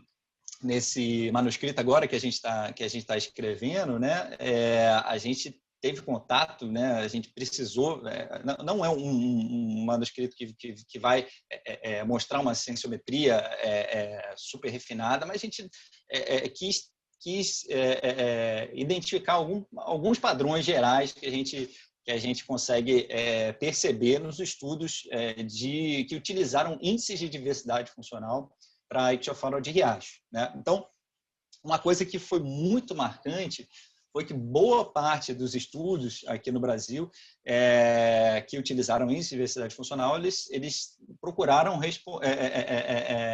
manuscrito agora que a gente está escrevendo, né? A gente teve contato, né? A gente precisou, não é um manuscrito que vai mostrar uma sensometria super refinada, mas a gente quis identificar alguns padrões gerais que a gente consegue perceber nos estudos que utilizaram índices de diversidade funcional para a ictiofauna de riacho, né? Então, uma coisa que foi muito marcante foi que boa parte dos estudos aqui no Brasil que utilizaram índice de diversidade funcional, eles procuraram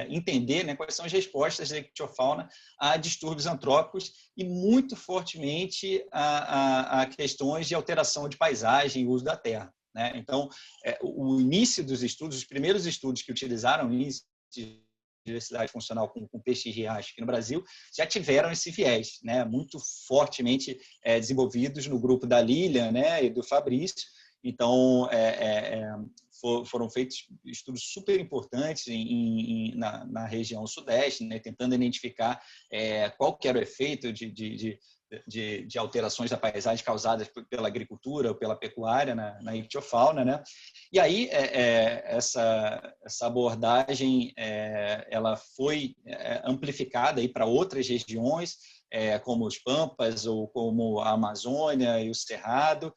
entender, né, quais são as respostas da ictiofauna a distúrbios antrópicos e muito fortemente a questões de alteração de paisagem e uso da terra, né? Então, o início dos estudos, os primeiros estudos que utilizaram o índice de diversidade funcional com peixe de riacho aqui no Brasil já tiveram esse viés, né? Muito fortemente desenvolvidos no grupo da Lilian, né? E do Fabrício. Então, foram feitos estudos super importantes na região sudeste, né? Tentando identificar qual que era o efeito de alterações da paisagem causadas pela agricultura ou pela pecuária na ictiofauna, né? E aí essa abordagem ela foi amplificada aí para outras regiões, como os Pampas ou como a Amazônia e o Cerrado,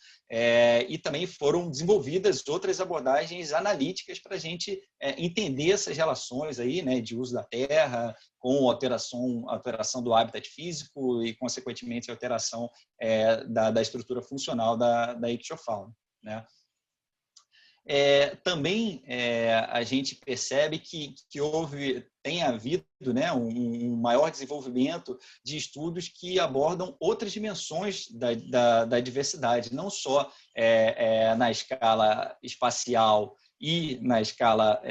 e também foram desenvolvidas outras abordagens analíticas para a gente entender essas relações aí, né, de uso da terra, com alteração do habitat físico e, consequentemente, alteração da estrutura funcional da ictiofauna, né? Também a gente percebe que tem havido, né, um maior desenvolvimento de estudos que abordam outras dimensões da diversidade, não só na escala espacial e na escala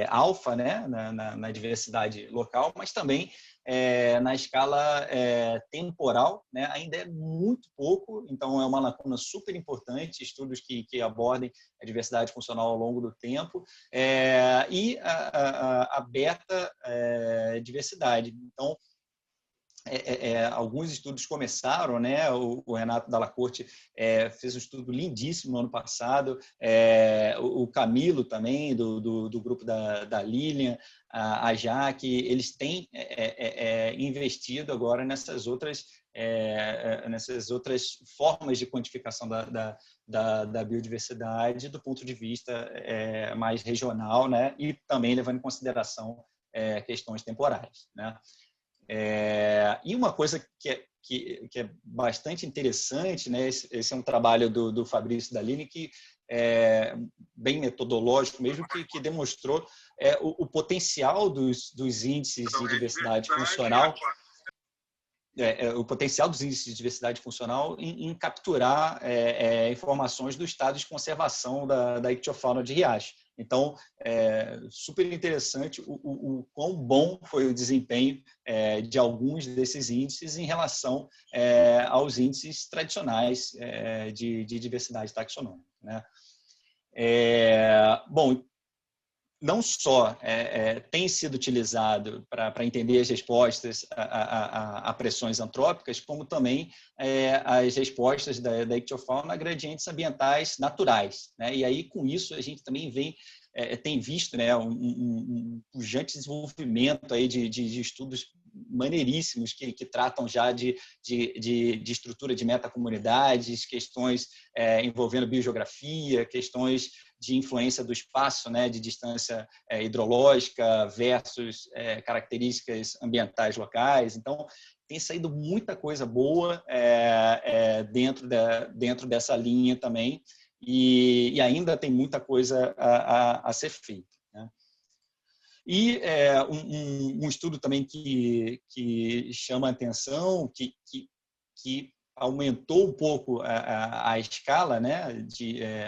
alfa, né, na diversidade local, mas também na escala temporal, né, ainda é muito pouco, então é uma lacuna super importante, estudos que abordem a diversidade funcional ao longo do tempo, e a beta diversidade. Então, alguns estudos começaram, né? O Renato Dalla Corte fez um estudo lindíssimo no ano passado, o Camilo também, do grupo da Lilian, a Jaque, eles têm investido agora nessas outras formas de quantificação da biodiversidade do ponto de vista mais regional, né? E também levando em consideração questões temporais, né? E uma coisa que é bastante interessante, né? Esse é um trabalho do Fabrício da Lilian, que é bem metodológico mesmo, que demonstrou o potencial dos índices de diversidade funcional, o potencial dos índices de diversidade funcional em capturar informações do estado de conservação da ictiofauna de riacho. Então, super interessante o quão bom foi o desempenho de alguns desses índices em relação aos índices tradicionais de diversidade taxonômica, né? Bom, não só tem sido utilizado para entender as respostas a pressões antrópicas, como também as respostas da ictiofauna a gradientes ambientais naturais, né? E aí, com isso, a gente também tem visto, né, um pujante desenvolvimento aí de estudos maneiríssimos que tratam já de estrutura de metacomunidades, questões envolvendo biogeografia, questões de influência do espaço, né, de distância hidrológica versus características ambientais locais. Então, tem saído muita coisa boa dentro dessa linha também, e ainda tem muita coisa a ser feita, né? E um estudo também que chama a atenção, que aumentou um pouco a escala, né,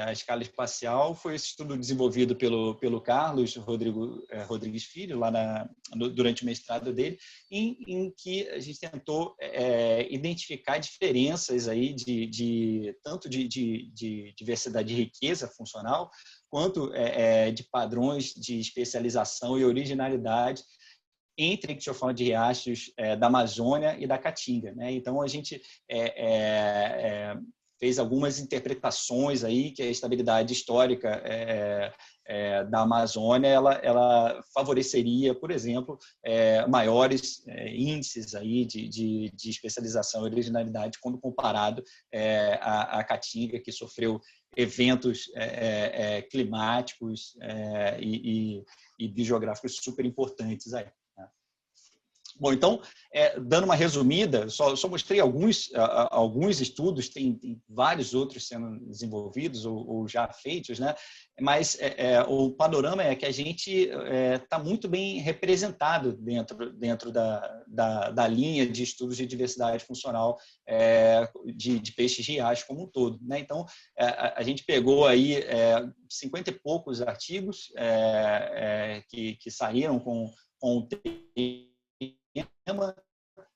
a escala espacial, foi esse estudo desenvolvido pelo Carlos Rodrigues Filho, lá durante o mestrado dele, em que a gente tentou identificar diferenças aí tanto de diversidade de riqueza funcional, quanto de padrões de especialização e originalidade entre a ictiofauna de riachos da Amazônia e da Caatinga, né? Então, a gente fez algumas interpretações aí que a estabilidade histórica da Amazônia ela favoreceria, por exemplo, maiores índices aí de especialização e originalidade quando comparado à Caatinga, que sofreu eventos climáticos e biogeográficos super importantes aí. Bom, então, dando uma resumida, só mostrei alguns estudos, tem vários outros sendo desenvolvidos ou já feitos, né? Mas o panorama é que a gente está muito bem representado dentro da linha de estudos de diversidade funcional de peixes de riacho como um todo, né? Então, a gente pegou aí 50 e poucos artigos que saíram com o tema,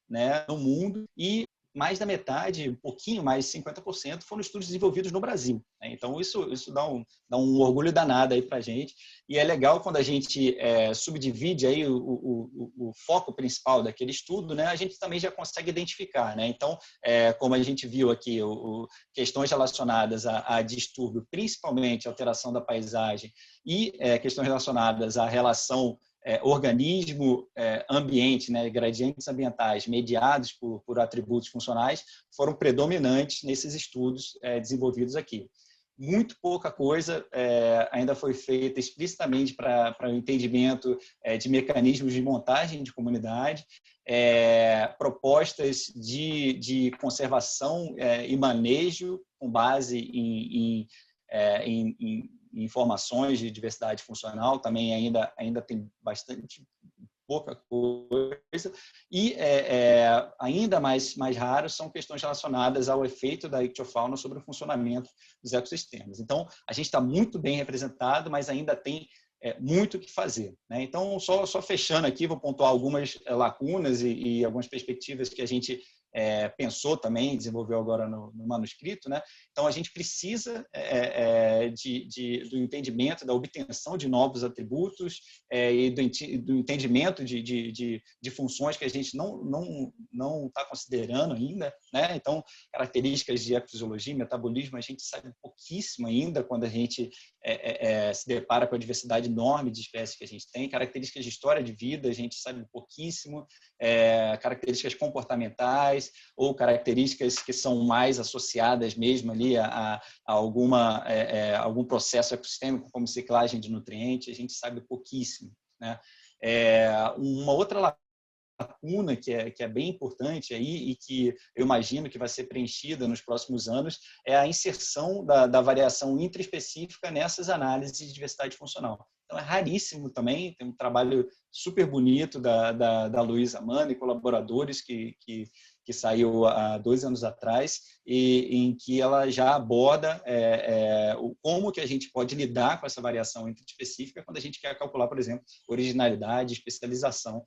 né, no mundo, e mais da metade, um pouquinho mais, 50%, foram estudos desenvolvidos no Brasil, né? Então, isso dá um orgulho danado aí para a gente. E é legal quando a gente subdivide aí o foco principal daquele estudo, né? A gente também já consegue identificar, né? Então, como a gente viu aqui, questões relacionadas a distúrbio, principalmente alteração da paisagem, e questões relacionadas à relação organismo-ambiente, né, gradientes ambientais mediados por atributos funcionais, foram predominantes nesses estudos desenvolvidos aqui. Muito pouca coisa ainda foi feita explicitamente para o entendimento de mecanismos de montagem de comunidade, propostas de conservação e manejo com base em informações de diversidade funcional, também ainda tem bastante pouca coisa, e ainda mais raros são questões relacionadas ao efeito da ictiofauna sobre o funcionamento dos ecossistemas. Então, a gente está muito bem representado, mas ainda tem muito o que fazer, né? Então, só fechando aqui, vou pontuar algumas lacunas e algumas perspectivas que a gente pensou também, desenvolveu agora no manuscrito, né? Então, a gente precisa do entendimento, da obtenção de novos atributos e do entendimento de funções que a gente não está considerando ainda, né? Então, características de ecofisiologia e metabolismo, a gente sabe pouquíssimo ainda quando a gente se depara com a diversidade enorme de espécies que a gente tem. Características de história de vida, a gente sabe pouquíssimo. Características comportamentais ou características que são mais associadas mesmo ali a algum processo ecossistêmico, como ciclagem de nutrientes, a gente sabe pouquíssimo, né? Uma outra lacuna que é bem importante aí e que eu imagino que vai ser preenchida nos próximos anos é a inserção da variação intraespecífica nessas análises de diversidade funcional. Então, é raríssimo também, tem um trabalho super bonito da Luísa Mann e colaboradores que saiu há 2 anos atrás, e em que ela já aborda como que a gente pode lidar com essa variação intraespecífica quando a gente quer calcular, por exemplo, originalidade, especialização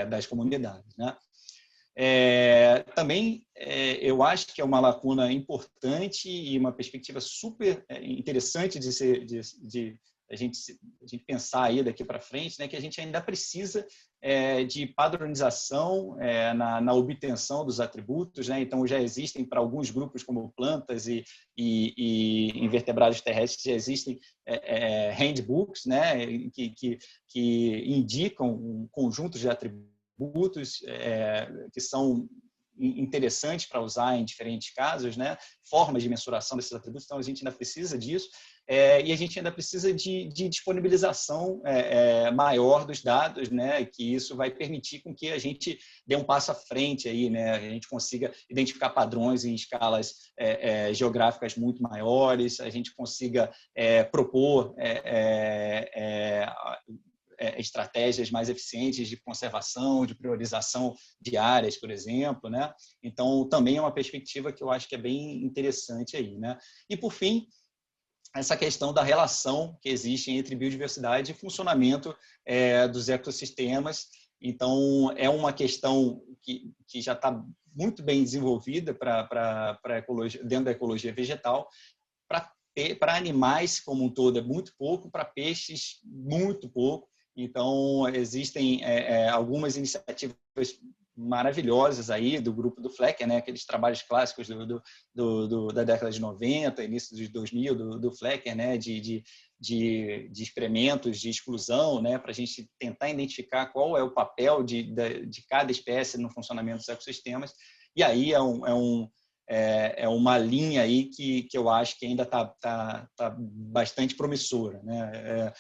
das comunidades, né? Também eu acho que é uma lacuna importante e uma perspectiva super interessante de a gente pensar aí daqui para frente, né, que a gente ainda precisa de padronização na obtenção dos atributos, né? Então, já existem para alguns grupos, como plantas e invertebrados terrestres, já existem handbooks, né, que indicam um conjunto de atributos que são interessantes para usar em diferentes casos, né? Formas de mensuração desses atributos, então a gente ainda precisa disso. E a gente ainda precisa de disponibilização maior dos dados, né? Que isso vai permitir com que a gente dê um passo à frente aí, né? A gente consiga identificar padrões em escalas geográficas muito maiores, a gente consiga propor estratégias mais eficientes de conservação, de priorização de áreas, por exemplo, né? Então, também é uma perspectiva que eu acho que é bem interessante aí, né? E, por fim, essa questão da relação que existe entre biodiversidade e funcionamento dos ecossistemas. Então, é uma questão que já está muito bem desenvolvida dentro da ecologia vegetal. Para animais como um todo é muito pouco, para peixes muito pouco. Então, existem algumas iniciativas maravilhosas aí do grupo do Flecker, né? Aqueles trabalhos clássicos da década de 90, início de 2000, do Flecker, né? De experimentos de exclusão, né? Para a gente tentar identificar qual é o papel de cada espécie no funcionamento dos ecossistemas. E aí é um é uma linha aí que eu acho que ainda está bastante promissora, né?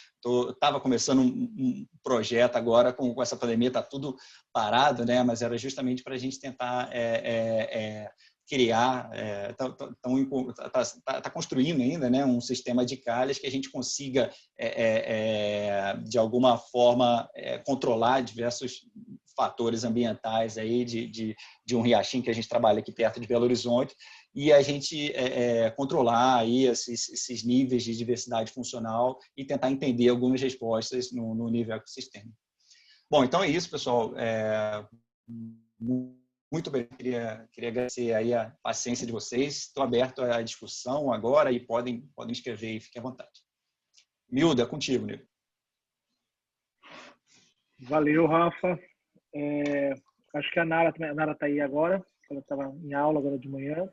Estava começando um projeto agora com essa pandemia, está tudo parado, né? Mas era justamente para a gente tentar criar, está construindo ainda, né, um sistema de calhas que a gente consiga, de alguma forma, controlar diversos fatores ambientais aí de um riachinho que a gente trabalha aqui perto de Belo Horizonte, e a gente controlar aí esses níveis de diversidade funcional e tentar entender algumas respostas no nível ecossistema. Bom, então é isso, pessoal. Muito bem, queria agradecer aí a paciência de vocês. Estou aberto à discussão agora e podem escrever e fiquem à vontade. Milda, é contigo, Nildo. Valeu, Rafa. Acho que a Nara está aí agora. Ela estava em aula agora de manhã.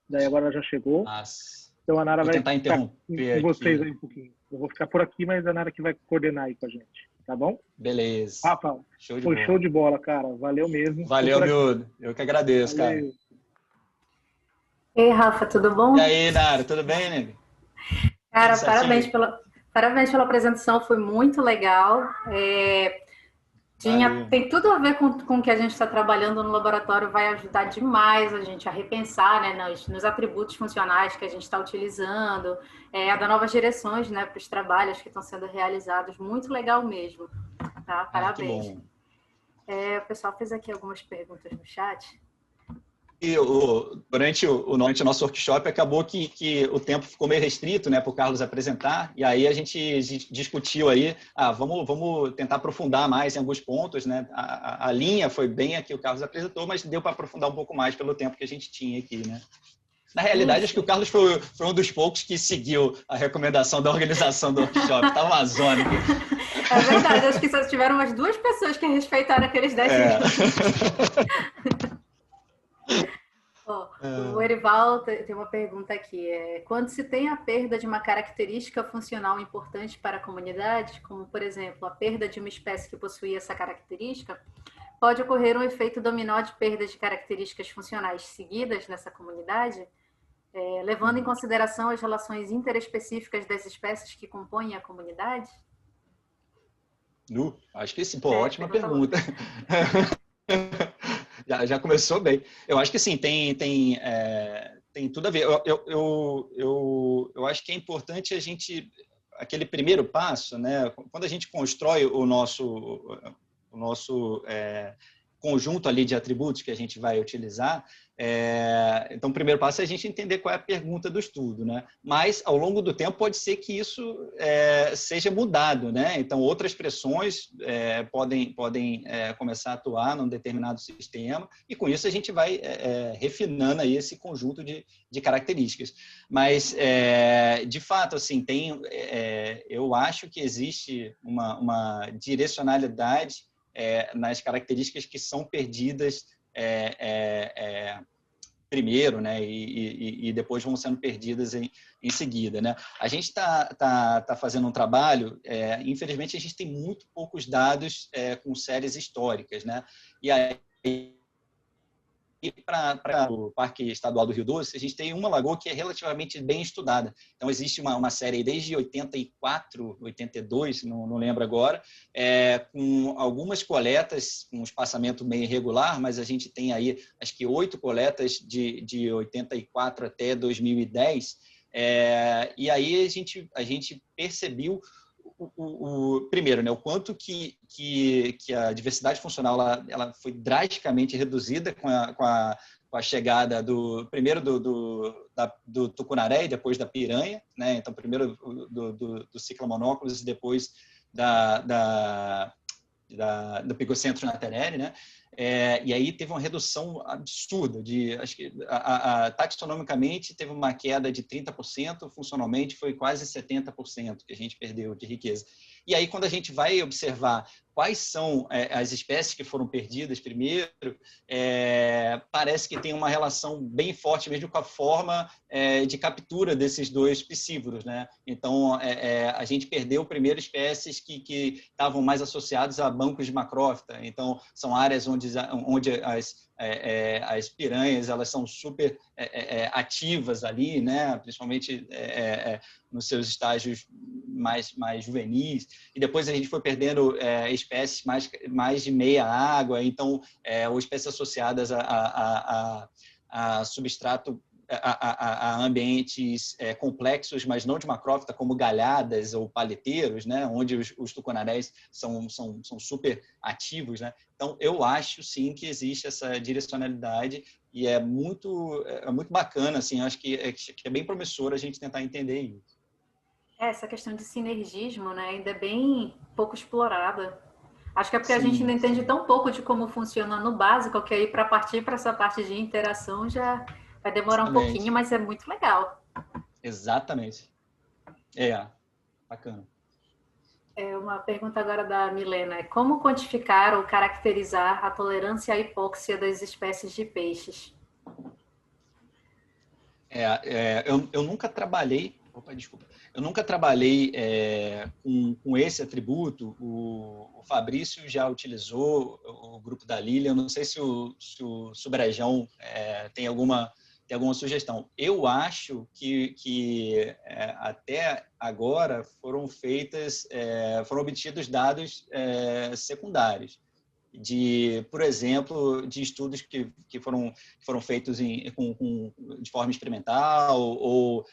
Daí agora ela já chegou. Nossa. Então a Nara vai tentar interromper com vocês aqui. aí um pouquinho. Eu vou ficar por aqui, mas a Nara que vai coordenar aí com a gente. Tá bom? Beleza. Rafa, foi show de bola, cara. Valeu mesmo. Valeu, Mildo. Eu que agradeço, Valeu. cara. Ei, Rafa, tudo bom? E aí, Nara, tudo bem, né? Cara, parabéns pela apresentação, foi muito legal. Tem tudo a ver com o que a gente está trabalhando no laboratório, vai ajudar demais a gente a repensar, né, nos atributos funcionais que a gente está utilizando, a dar novas direções, né, para os trabalhos que estão sendo realizados. Muito legal mesmo. Tá? Parabéns. Que bom. O pessoal fez aqui algumas perguntas no chat. E durante o nosso workshop acabou que o tempo ficou meio restrito, né, para o Carlos apresentar, e aí a gente discutiu aí, vamos tentar aprofundar mais em alguns pontos, né? A linha foi bem a que o Carlos apresentou, mas deu para aprofundar um pouco mais pelo tempo que a gente tinha aqui, né? Na realidade, acho que o Carlos foi um dos poucos que seguiu a recomendação da organização do workshop. Estava uma zona aqui. É verdade, acho que só tiveram umas 2 pessoas que respeitaram aqueles 10 minutos. O Erival tem uma pergunta aqui. Quando se tem a perda de uma característica funcional importante para a comunidade, como, por exemplo, a perda de uma espécie que possuía essa característica, pode ocorrer um efeito dominó de perda de características funcionais seguidas nessa comunidade, levando em consideração as relações interespecíficas das espécies que compõem a comunidade? Acho que sim. Ótima pergunta. Já começou bem. Eu acho que sim, tem tudo a ver. Eu acho que é importante a gente, aquele primeiro passo, né? Quando a gente constrói o nosso conjunto ali de atributos que a gente vai utilizar, então o primeiro passo é a gente entender qual é a pergunta do estudo, né? Mas ao longo do tempo pode ser que isso seja mudado, né? Então outras pressões podem começar a atuar num determinado sistema e com isso a gente vai refinando aí esse conjunto de características. Mas de fato assim eu acho que existe uma direcionalidade nas características que são perdidas primeiro, né, e depois vão sendo perdidas em seguida, né? A gente tá fazendo um trabalho, infelizmente a gente tem muito poucos dados com séries históricas, né? E aí para o Parque Estadual do Rio Doce, a gente tem uma lagoa que é relativamente bem estudada. Então, existe uma série desde 84, 82, não lembro agora, com algumas coletas, um espaçamento meio irregular, mas a gente tem aí, acho que 8 coletas de 84 até 2010. E aí a gente percebeu primeiro, né, o quanto que a diversidade funcional ela foi drasticamente reduzida com a chegada primeiro do tucunaré e depois da piranha, né? Então primeiro do ciclomonóculos e depois do Picocentros naterere, né? E aí teve uma redução absurda acho que taxonomicamente teve uma queda de 30%, funcionalmente foi quase 70% que a gente perdeu de riqueza. E aí quando a gente vai observar quais são as espécies que foram perdidas primeiro, parece que tem uma relação bem forte mesmo com a forma de captura desses 2 piscívoros, né? Então, a gente perdeu primeiro espécies que estavam mais associadas a bancos de macrófita. Então, são áreas onde as piranhas, elas são super ativas ali, né? Principalmente nos seus estágios mais juvenis, e depois a gente foi perdendo espécies mais de meia água, então ou espécies associadas a substrato, a ambientes complexos, mas não de macrófita, como galhadas ou palheteiros, né, onde os tucunaréis são super ativos, né? Então, eu acho, sim, que existe essa direcionalidade e é muito bacana, assim, acho que é bem promissor a gente tentar entender isso. Essa questão de sinergismo, né, ainda é bem pouco explorada. Acho que é porque a gente Sim, ainda entende tão pouco de como funciona no básico, que aí para partir para essa parte de interação já vai demorar um pouquinho, mas é muito legal. Exatamente. Bacana. Uma pergunta agora da Milena. Como quantificar ou caracterizar a tolerância à hipóxia das espécies de peixes? Eu nunca trabalhei... Opa, desculpa. Eu nunca trabalhei com esse atributo. O Fabrício já utilizou o grupo da Lília. Eu não sei se o Brejão tem alguma sugestão. Eu acho que até agora foram obtidos dados secundários por exemplo, de estudos que foram feitos de forma experimental ou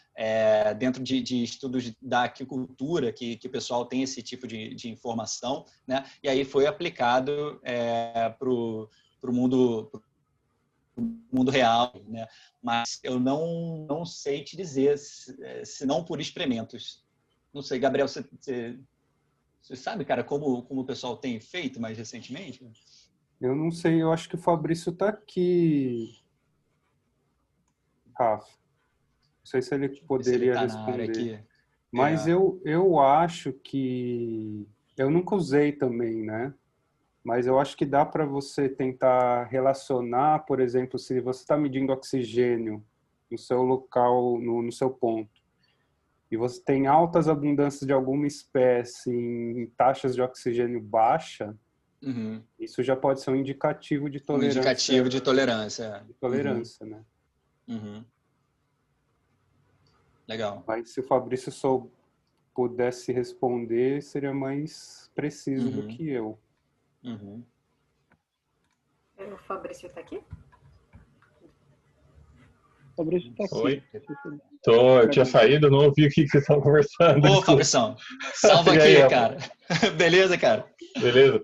dentro de estudos da aquicultura, que o pessoal tem esse tipo de informação, né? E aí foi aplicado para o mundo real, né? Mas eu não sei te dizer, se não por experimentos. Não sei, Gabriel, você sabe, cara, como o pessoal tem feito mais recentemente? Eu não sei, eu acho que o Fabrício está aqui, Rafa. Não sei se ele poderia responder. Mas eu acho que... Eu nunca usei também, né? Mas eu acho que dá para você tentar relacionar, por exemplo, se você está medindo oxigênio no seu local, no seu ponto, e você tem altas abundâncias de alguma espécie em taxas de oxigênio baixa, isso já pode ser um indicativo de tolerância. Um indicativo de tolerância. De tolerância, né? Legal. Mas se o Fabrício pudesse responder, seria mais preciso do que eu. O Fabrício está aqui? O Fabrício está aqui. Oi. Eu tinha saído, não ouvi o que vocês estavam conversando. Ô, Fabrição, salva aqui, aí, cara. Beleza, cara? Beleza.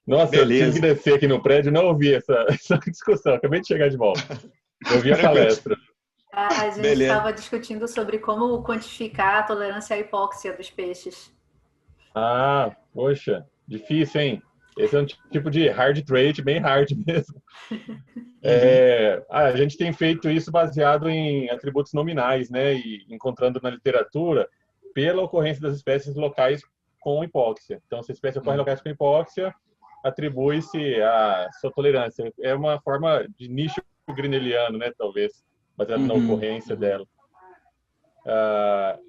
Nossa, beleza. Eu tive que descer aqui no prédio e não ouvi essa discussão. Acabei de chegar de volta. Eu vi a palestra. A gente estava discutindo sobre como quantificar a tolerância à hipóxia dos peixes. Ah, poxa, difícil, hein? Esse é um tipo de hard trait, bem hard mesmo. A gente tem feito isso baseado em atributos nominais, né? E encontrando na literatura pela ocorrência das espécies locais com hipóxia. Então, se a espécie ocorre em locais com hipóxia, atribui-se a sua tolerância. É uma forma de nicho grineliano, né? Talvez, baseado na ocorrência dela.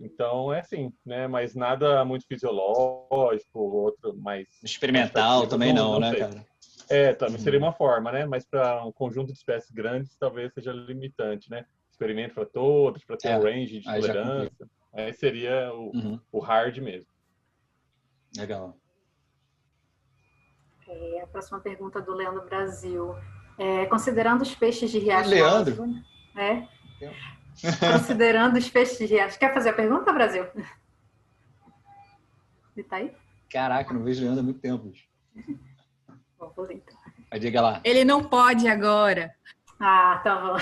Então, é assim, né? Mas nada muito fisiológico, outro mais... Experimental mais também não, né, cara? Também seria uma forma, né? Mas para um conjunto de espécies grandes, talvez seja limitante, né? Experimento para todos, para ter um range de tolerância. Aí seria o hard mesmo. Legal. A próxima pergunta do Leandro Brasil. Considerando os peixes de riacho... Leandro? Considerando os peixes de riacho... Quer fazer a pergunta, Brasil? Ele tá aí? Caraca, não vejo o Leandro há muito tempo. Bom, vou ler, então. Aí, diga lá. Ele não pode agora. Ah, tá bom.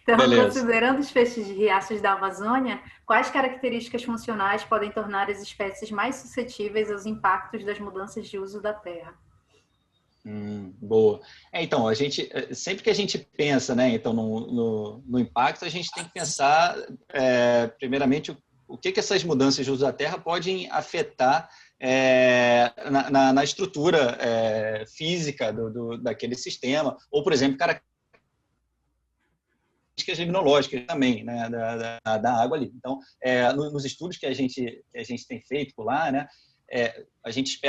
Então, considerando os peixes de riachos da Amazônia, quais características funcionais podem tornar as espécies mais suscetíveis aos impactos das mudanças de uso da terra? Boa. Então, sempre que a gente pensa, né, então, no impacto, a gente tem que pensar, primeiramente, o que essas mudanças de uso da terra podem afetar na estrutura física daquele sistema, ou, por exemplo, características limnológicas também, né, da água ali. Então, nos estudos que a gente tem feito por lá, né, a gente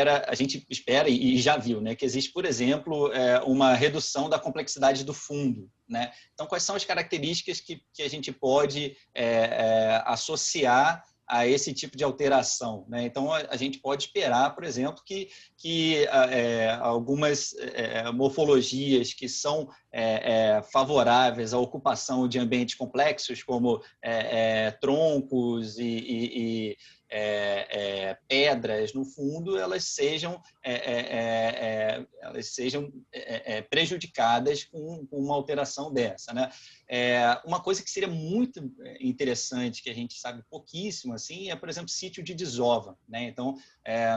espera e já viu, né, que existe, por exemplo, uma redução da complexidade do fundo, né? Então, quais são as características que a gente pode associar a esse tipo de alteração, né? Então, a gente pode esperar, por exemplo, que algumas morfologias que são favoráveis à ocupação de ambientes complexos, como troncos e pedras no fundo, elas sejam prejudicadas com uma alteração dessa, né? Uma coisa que seria muito interessante, que a gente sabe pouquíssimo, assim, por exemplo, sítio de desova, né? Então,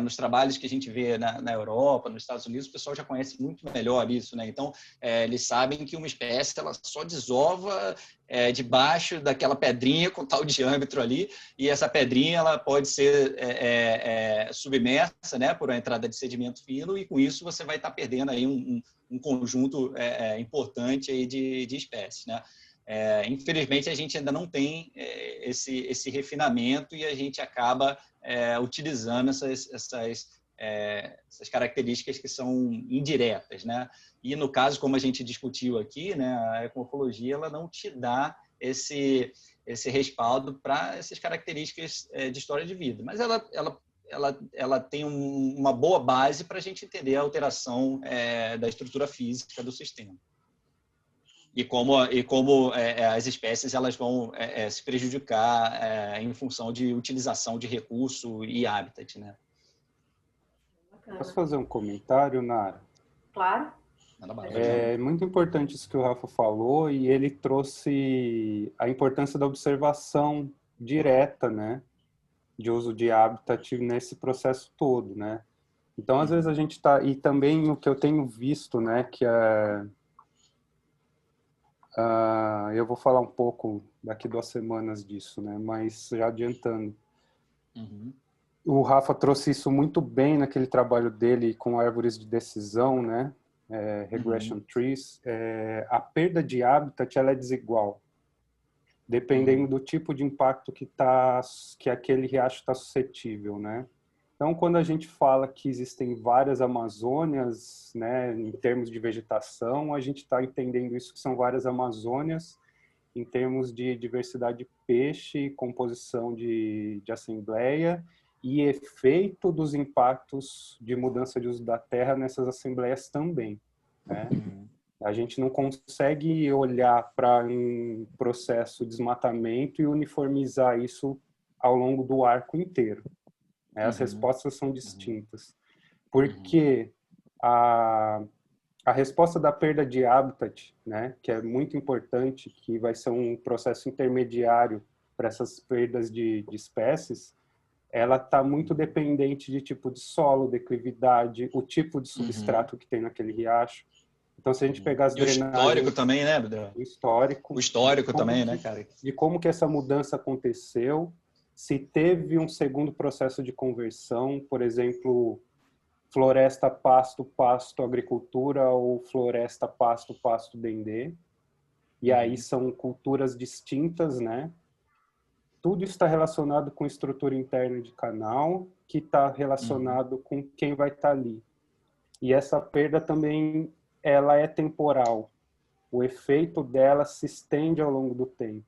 nos trabalhos que a gente vê na Europa, nos Estados Unidos, o pessoal já conhece muito melhor isso, né? Então, eles sabem que uma espécie ela só desova debaixo daquela pedrinha com tal diâmetro ali, e essa pedrinha ela pode ser submersa, né, por uma entrada de sedimento fino, e com isso você vai estar perdendo aí um conjunto importante aí de espécies, né? Infelizmente, a gente ainda não tem esse refinamento e a gente acaba utilizando essas características que são indiretas, né? E no caso, como a gente discutiu aqui, né, a ecomorfologia ela não te dá esse respaldo para essas características de história de vida, mas ela tem uma boa base para a gente entender a alteração da estrutura física do sistema. E como as espécies elas vão se prejudicar em função de utilização de recurso e habitat, né? Posso fazer um comentário, Nara? Claro. É muito importante isso que o Rafa falou, e ele trouxe a importância da observação direta, né, de uso de habitat nesse processo todo, né? Então, às vezes a gente está... E também o que eu tenho visto, né, que eu vou falar um pouco daqui 2 semanas disso, né, mas já adiantando. O Rafa trouxe isso muito bem naquele trabalho dele com árvores de decisão, né? Regression trees. A perda de habitat ela é desigual, dependendo do tipo de impacto que aquele riacho está suscetível, né? Então, quando a gente fala que existem várias Amazônias, né, em termos de vegetação, a gente está entendendo isso que são várias Amazônias em termos de diversidade de peixe, composição de assembleia e efeito dos impactos de mudança de uso da terra nessas assembleias também, né? A gente não consegue olhar para um processo de desmatamento e uniformizar isso ao longo do arco inteiro. As respostas são distintas. Porque a resposta da perda de habitat, né, que é muito importante, que vai ser um processo intermediário para essas perdas de espécies, ela está muito dependente de tipo de solo, declividade, o tipo de substrato que tem naquele riacho. Então, se a gente pegar as drenagens... O histórico também, né, Bedel? O histórico também, né, cara? De como que essa mudança aconteceu, se teve um segundo processo de conversão, por exemplo, floresta, pasto, pasto, agricultura, ou floresta, pasto, pasto, dendê. E aí são culturas distintas, né? Tudo está relacionado com estrutura interna de canal, que está relacionado com quem vai estar ali. E essa perda também, ela é temporal. O efeito dela se estende ao longo do tempo.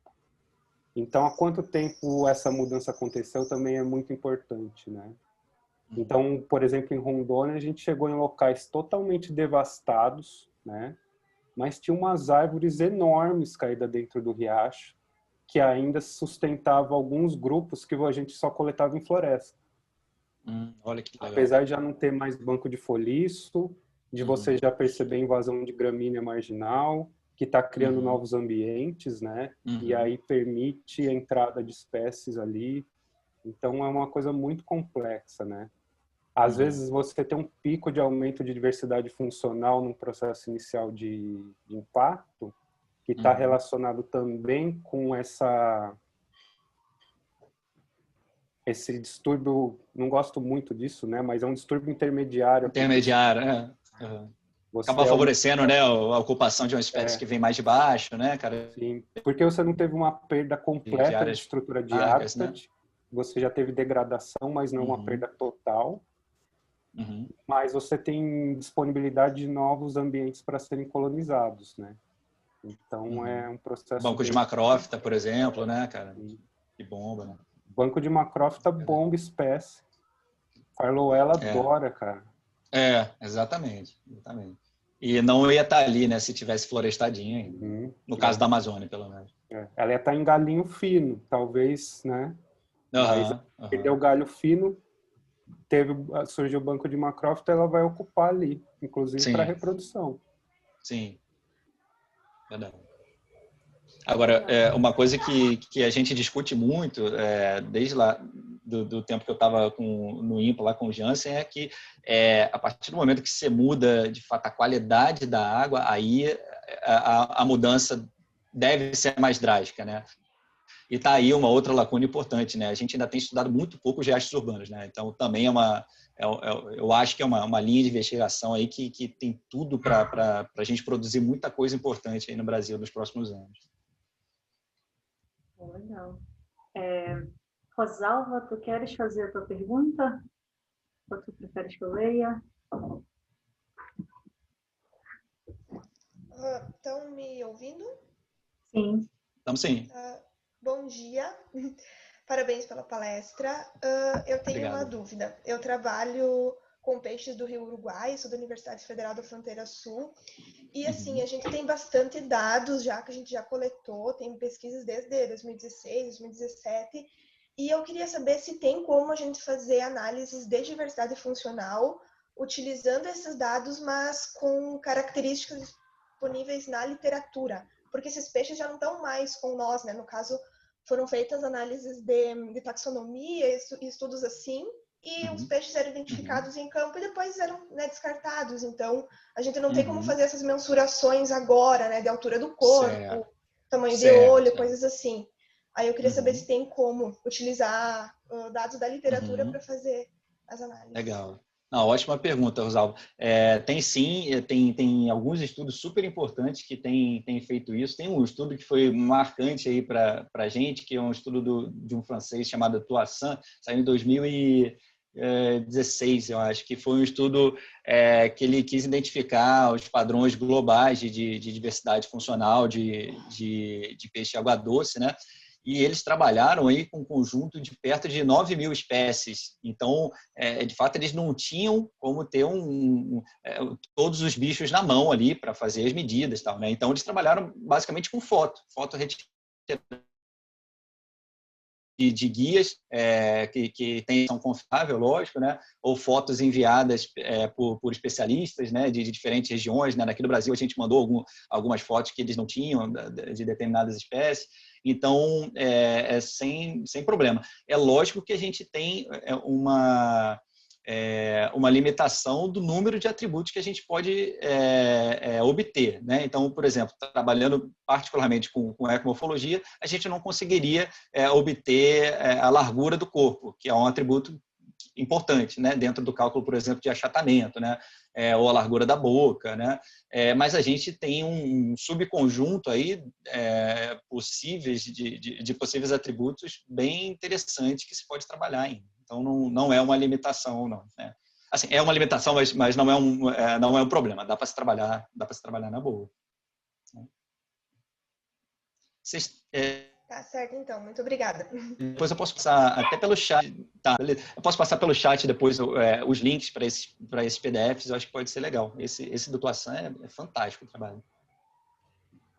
Então, há quanto tempo essa mudança aconteceu também é muito importante, né? Então, por exemplo, em Rondônia, a gente chegou em locais totalmente devastados, né? Mas tinha umas árvores enormes caídas dentro do riacho, que ainda sustentava alguns grupos que a gente só coletava em floresta. Olha que legal. Apesar de já não ter mais banco de foliço, de você já perceber invasão de gramínea marginal, que está criando novos ambientes, né? E aí permite a entrada de espécies ali. Então, é uma coisa muito complexa, né? Às vezes, você tem um pico de aumento de diversidade funcional num processo inicial de impacto, que está relacionado também com esse distúrbio, não gosto muito disso, né? Mas é um distúrbio intermediário. Acaba favorecendo, né, a ocupação de uma espécie que vem mais de baixo, né, cara? Sim, porque você não teve uma perda completa de estrutura de habitat, você já teve degradação, mas não uma perda total. Mas você tem disponibilidade de novos ambientes para serem colonizados, né? Então é um processo... Banco de macrófita, por exemplo, né, cara? Que bomba, né? Banco de macrófita bomba espécie. Farloela adora, cara. Exatamente. E não ia estar ali, né, se tivesse florestadinho ainda. No caso da Amazônia, pelo menos. Ela ia estar em galinho fino, talvez, né? Mas perdeu o galho fino, surgiu o banco de macrófita, ela vai ocupar ali, inclusive para reprodução. Sim. Verdade. Agora, uma coisa que a gente discute muito, desde lá do tempo que eu estava no INPA, lá com o Jansen, é que a partir do momento que você muda, de fato, a qualidade da água, aí a mudança deve ser mais drástica, né? E está aí uma outra lacuna importante, né? A gente ainda tem estudado muito pouco os riachos urbanos, né? Então, também eu acho que é uma linha de investigação aí que tem tudo para a gente produzir muita coisa importante aí no Brasil nos próximos anos. Legal. Rosalva, tu queres fazer a tua pergunta? Ou tu preferes que eu leia? Estão me ouvindo? Sim. Estamos sim. Bom dia. Parabéns pela palestra. Eu tenho uma dúvida. Eu trabalho com peixes do Rio Uruguai, sou da Universidade Federal da Fronteira Sul. E, assim, a gente tem bastante dados já que a gente já coletou, tem pesquisas desde 2016, 2017. E eu queria saber se tem como a gente fazer análises de diversidade funcional utilizando esses dados, mas com características disponíveis na literatura. Porque esses peixes já não estão mais com nós, né? No caso, foram feitas análises de taxonomia, estudos assim, e os peixes eram identificados em campo e depois eram, né, descartados. Então, a gente não tem como fazer essas mensurações agora, né? De altura do corpo, tamanho de olho, coisas assim. Aí eu queria saber se tem como utilizar dados da literatura para fazer as análises. Legal. Não, ótima pergunta, Rosalvo. Tem sim, tem alguns estudos super importantes que têm feito isso. Tem um estudo que foi marcante aí para a gente, que é um estudo de um francês chamado Toussaint, saiu em 2016, eu acho, que foi um estudo que ele quis identificar os padrões globais de diversidade funcional de peixe água doce, né? E eles trabalharam aí com um conjunto de perto de 9.000 espécies. Então, de fato, eles não tinham como ter todos os bichos na mão ali para fazer as medidas, tal, né? Então, eles trabalharam basicamente com foto retirada de guias que são confiáveis, lógico, né? Ou fotos enviadas por especialistas, né? De diferentes regiões, né? Aqui no Brasil a gente mandou algumas fotos que eles não tinham de determinadas espécies. Então, sem problema. É lógico que a gente tem uma limitação do número de atributos que a gente pode obter, né? Então, por exemplo, trabalhando particularmente com ecomorfologia, a gente não conseguiria obter a largura do corpo, que é um atributo importante, né? Dentro do cálculo, por exemplo, de achatamento, né? Ou a largura da boca, né? Mas a gente tem um subconjunto aí possíveis de possíveis atributos bem interessantes que se pode trabalhar ainda. Então não é uma limitação, não, né? Assim, é uma limitação, mas não é um problema. Dá para se trabalhar na boa. Tá certo, então. Muito obrigada. Depois eu posso passar até pelo chat. Tá, beleza. Eu posso passar pelo chat depois os links para esses PDFs. Eu acho que pode ser legal. Esse do Toussaint é fantástico o trabalho.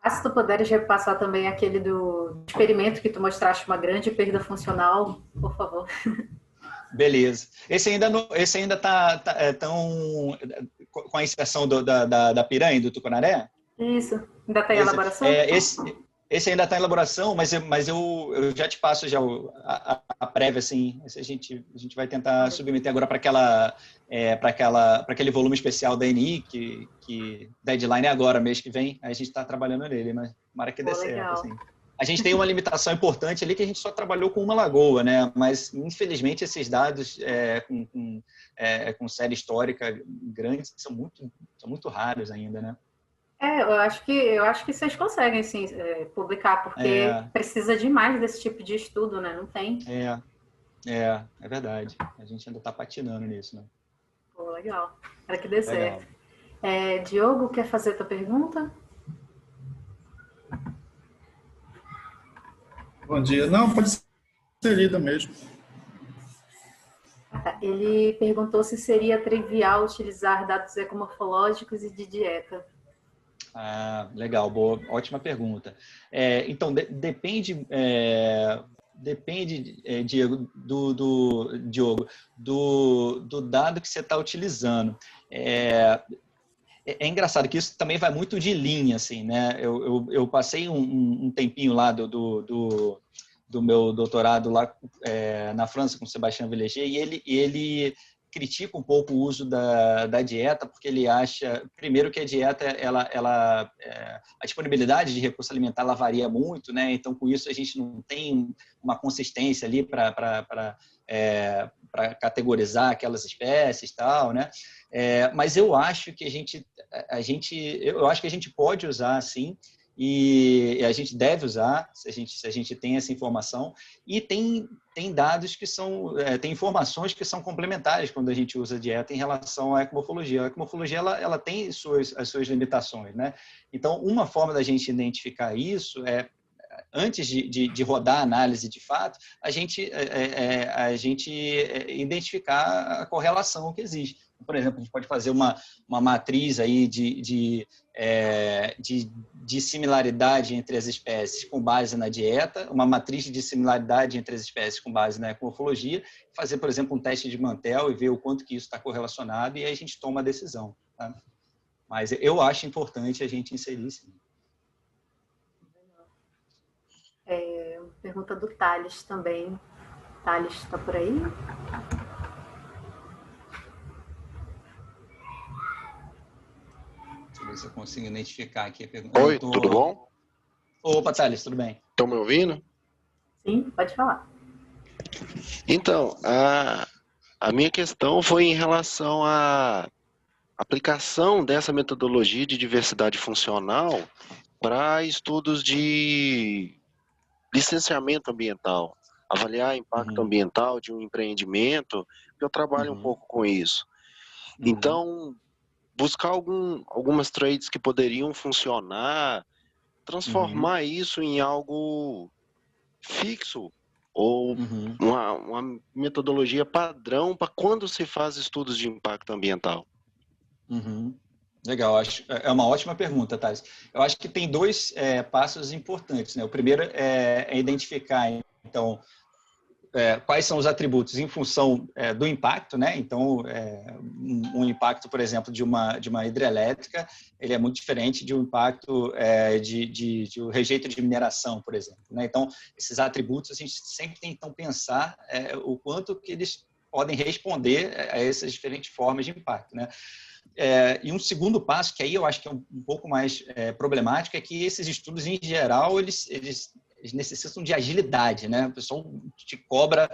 Se tu puderes repassar também aquele do experimento que tu mostraste uma grande perda funcional, por favor. Beleza. Esse ainda está tão com a inserção da piranha, do tucunaré? Isso. Ainda está em elaboração? Esse ainda está em elaboração, mas eu já te passo já a prévia, assim. A gente vai tentar submeter agora para aquele volume especial da ENI, que deadline é agora, mês que vem. Aí a gente está trabalhando nele, mas tomara que dê certo. Assim. A gente tem uma limitação importante ali que a gente só trabalhou com uma lagoa, né? Mas, infelizmente, esses dados com série histórica grande são muito raros ainda, né? Eu acho que vocês conseguem, sim, publicar, porque precisa demais desse tipo de estudo, né? Não tem. É verdade. A gente ainda está patinando nisso, né? Pô, legal. Para que dê certo. Diogo, quer fazer a tua pergunta? Bom dia. Não, pode ser lida mesmo. Ele perguntou se seria trivial utilizar dados ecomorfológicos e de dieta. Legal, boa, ótima pergunta. Então, depende, Diego, Diogo, do dado que você está utilizando. É engraçado que isso também vai muito de linha, assim, né? Eu passei um tempinho lá do meu doutorado lá na França com o Sébastien Villeger e ele critica um pouco o uso da dieta, porque ele acha, primeiro, que a dieta, a disponibilidade de recurso alimentar, ela varia muito, né? Então, com isso, a gente não tem uma consistência ali para categorizar aquelas espécies e tal, né? Mas eu acho que a gente pode usar, sim, e a gente deve usar, se a gente tem essa informação, e tem dados que são, tem informações que são complementares quando a gente usa a dieta em relação à ecomorfologia. A ecomorfologia, ela tem as suas limitações, né? Então, uma forma da gente identificar isso antes de rodar a análise de fato, a gente identificar a correlação que existe. Por exemplo, a gente pode fazer uma matriz aí de similaridade entre as espécies com base na dieta, uma matriz de similaridade entre as espécies com base na ecomorfologia, fazer, por exemplo, um teste de Mantel e ver o quanto que isso está correlacionado, e aí a gente toma a decisão. Tá? Mas eu acho importante a gente inserir, sim. Pergunta do Thales também. Thales, está por aí? Deixa eu ver se eu consigo identificar aqui a pergunta. Oi, tudo bom? Opa, Thales, tudo bem? Estão me ouvindo? Sim, pode falar. Então, a minha questão foi em relação à aplicação dessa metodologia de diversidade funcional para estudos de licenciamento ambiental, avaliar impacto ambiental de um empreendimento, eu trabalho um pouco com isso. Então, buscar algumas trades que poderiam funcionar, transformar isso em algo fixo, ou uma metodologia padrão para quando se faz estudos de impacto ambiental. Legal, é uma ótima pergunta, Thales. Eu acho que tem dois passos importantes, né? O primeiro é identificar, então, quais são os atributos em função do impacto, né? Então, um impacto, por exemplo, de uma hidrelétrica, ele é muito diferente de um impacto de um rejeito de mineração, por exemplo, né? Então, esses atributos, a gente sempre tem que então, pensar o quanto que eles podem responder a essas diferentes formas de impacto, né? E um segundo passo, que aí eu acho que é um pouco mais problemático, é que esses estudos, em geral, eles necessitam de agilidade, né? O pessoal te cobra,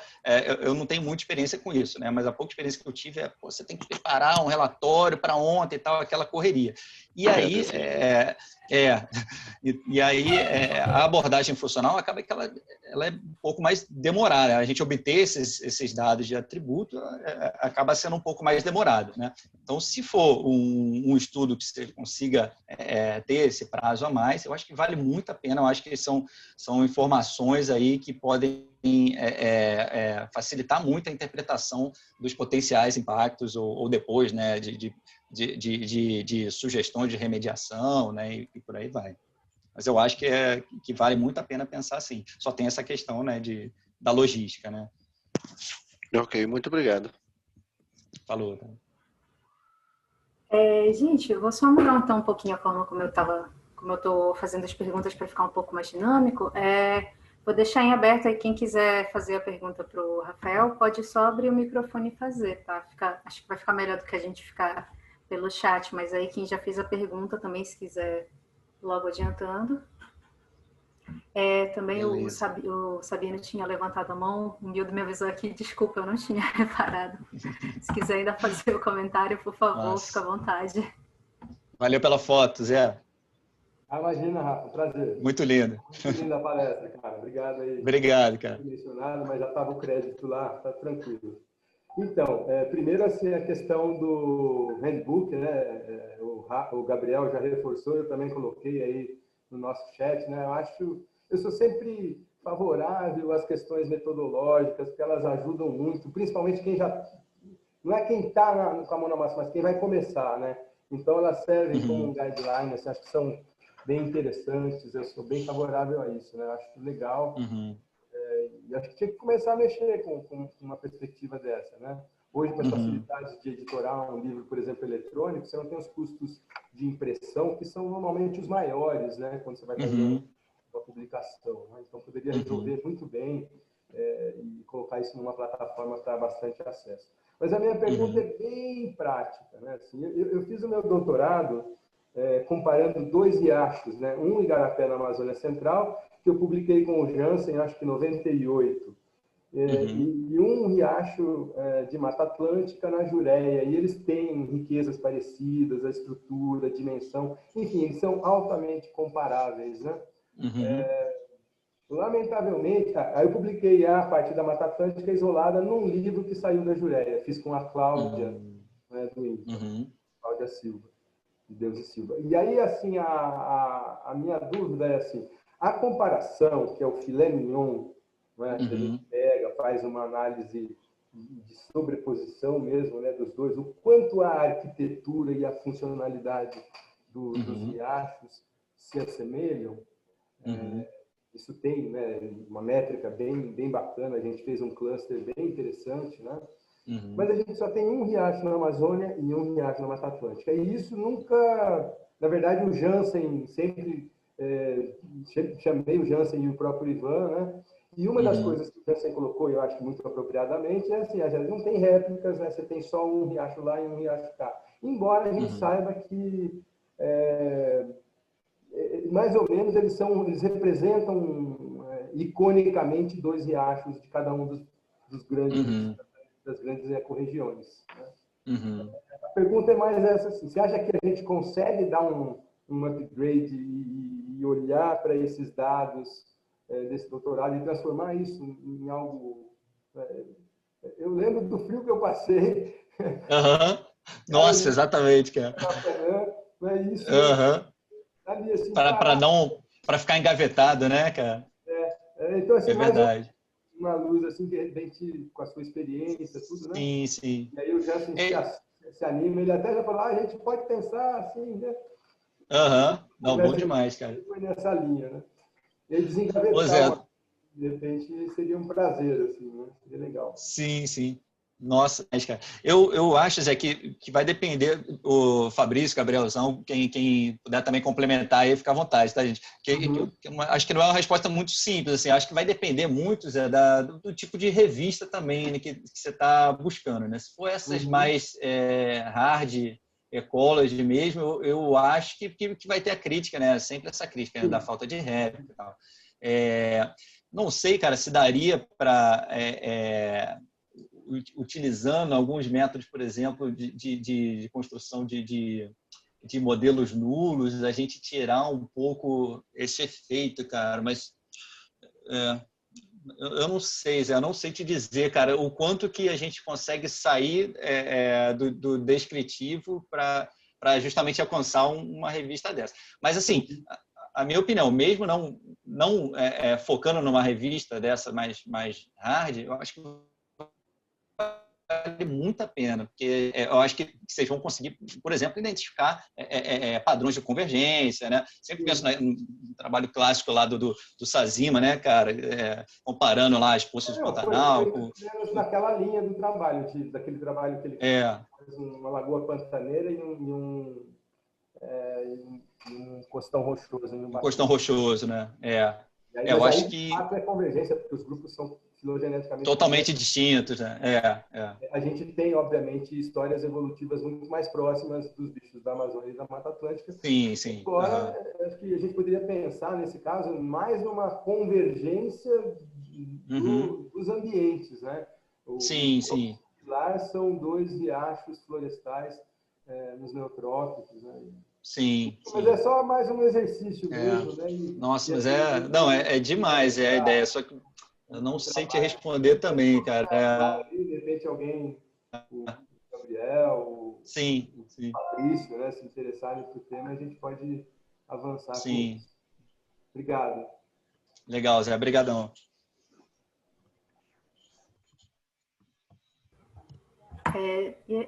eu não tenho muita experiência com isso, né? Mas a pouca experiência que eu tive você tem que preparar um relatório para ontem e tal, aquela correria. E aí, a abordagem funcional acaba que ela é um pouco mais demorada. A gente obter esses dados de atributo acaba sendo um pouco mais demorado, né? Então, se for um estudo que você consiga ter esse prazo a mais, eu acho que vale muito a pena. Eu acho que são informações aí que podem facilitar muito a interpretação dos potenciais impactos ou depois, né, de sugestões de remediação, né, e por aí vai. Mas eu acho que vale muito a pena pensar assim. Só tem essa questão, né, da logística, né? Ok, muito obrigado. Falou. Gente, eu vou só mudar então um pouquinho a forma como eu estou fazendo as perguntas para ficar um pouco mais dinâmico. Vou deixar em aberto aí quem quiser fazer a pergunta para o Rafael, pode só abrir o microfone e fazer, tá? Acho que vai ficar melhor do que a gente ficar pelo chat, mas aí quem já fez a pergunta também, se quiser, logo adiantando. Também o Sabino tinha levantado a mão, o Mildo me avisou aqui, desculpa, eu não tinha reparado. Se quiser ainda fazer o comentário, por favor, fica à vontade. Valeu pela foto, Zé. Imagina, Rafa, um prazer. Muito lindo. Muito linda a palestra, cara. Obrigado aí. Obrigado, cara. Mencionado, mas já estava o crédito lá, tá tranquilo. Então, primeiro assim, a questão do handbook, né? O Gabriel já reforçou, eu também coloquei aí no nosso chat, né? Eu sou sempre favorável às questões metodológicas, porque elas ajudam muito, principalmente quem já... Não é quem está com a mão na massa, mas quem vai começar, né? Então, elas servem como um guideline, assim, acho que são bem interessantes, eu sou bem favorável a isso, né? Acho legal. E acho que tinha que começar a mexer com uma perspectiva dessa, né? Hoje, com as facilidades de editorar um livro, por exemplo, eletrônico, você não tem os custos de impressão, que são normalmente os maiores, né? Quando você vai fazer uma publicação, né? Então, poderia resolver muito bem e colocar isso numa plataforma para bastante acesso. Mas a minha pergunta é bem prática, né? Assim, eu fiz o meu doutorado comparando 2 riachos, né? Um em Igarapé, na Amazônia Central, que eu publiquei com o Jansen, acho que em 98, e um riacho de Mata Atlântica, na Jureia. E eles têm riquezas parecidas, a estrutura, a dimensão, enfim, eles são altamente comparáveis, né? Lamentavelmente, aí eu publiquei a parte da Mata Atlântica isolada num livro que saiu da Jureia. Fiz com a Cláudia, né, do INPA, Cláudia Silva, de Deus e Silva. E aí, assim, a minha dúvida é assim, a comparação, que é o filé mignon, né, que a gente pega, faz uma análise de sobreposição mesmo, né, dos dois, o quanto a arquitetura e a funcionalidade dos riachos se assemelham. Isso tem, né, uma métrica bem bacana, a gente fez um cluster bem interessante, né? Mas a gente só tem um riacho na Amazônia e um riacho na Mata Atlântica. E isso nunca... Na verdade, o Jansen sempre... chamei o Jansen e o próprio Ivan, né? E uma das coisas que o Jansen colocou, eu acho muito apropriadamente, é assim, a gente não tem réplicas, né? Você tem só um riacho lá e um riacho cá. Embora a gente saiba que... mais ou menos eles representam iconicamente 2 riachos de cada um das grandes ecorregiões, né? A pergunta é mais essa, assim, você acha que a gente consegue dar um upgrade e olhar para esses dados desse doutorado e transformar isso em algo... Eu lembro do frio que eu passei. Nossa, exatamente, cara. Não é isso. Assim, para ficar engavetado, né, cara? Então, assim, é verdade. Uma luz, assim, de repente, com a sua experiência, tudo, né? Sim. E aí o Jansen se anima, ele até já falou, a gente pode pensar assim, né? Não, bom demais, cara. Foi nessa linha, né? E aí desengavetar, de repente, seria um prazer, assim, né? Seria legal. Sim. Nossa, cara. Eu acho, Zé, que vai depender, o Fabrício, Gabrielzão, quem puder também complementar aí, fica à vontade, tá, gente? Acho que não é uma resposta muito simples, assim, acho que vai depender muito, Zé, do tipo de revista também, né, que você está buscando, né? Se for essas mais hard ecology mesmo, eu acho que vai ter a crítica, né? Sempre essa crítica, né, da falta de réplica e tal. Não sei, cara, se daria para... utilizando alguns métodos, por exemplo, de construção de modelos nulos, a gente tirar um pouco esse efeito, cara, mas eu não sei, Zé, eu não sei te dizer, cara, o quanto que a gente consegue sair do descritivo para justamente alcançar uma revista dessa. Mas, assim, a minha opinião, mesmo não focando numa revista dessa mais hard, eu acho que vale muito a pena, porque eu acho que vocês vão conseguir, por exemplo, identificar padrões de convergência, né? Sempre penso no trabalho clássico lá do Sazima, né, cara? Comparando lá as poças do Pantanal. Naquela linha do trabalho, daquele trabalho que ele fez uma lagoa pantaneira e um costão rochoso. Um costão rochoso, né? Eu acho que... é convergência, porque os grupos são filogeneticamente totalmente distintos, né? A gente tem, obviamente, histórias evolutivas muito mais próximas dos bichos da Amazônia e da Mata Atlântica. Sim. Agora, acho que a gente poderia pensar, nesse caso, mais numa convergência dos ambientes, né? Sim. Lá são 2 riachos florestais nos neotrópicos, né? Sim. Mas é só mais um exercício mesmo, né? Nossa, mas é demais a ideia, só que eu não sei te responder também, cara. De repente alguém, o Gabriel, o Patrício, né, se interessarem por tema, a gente pode avançar com isso. Obrigado. Legal, Zé. Obrigadão.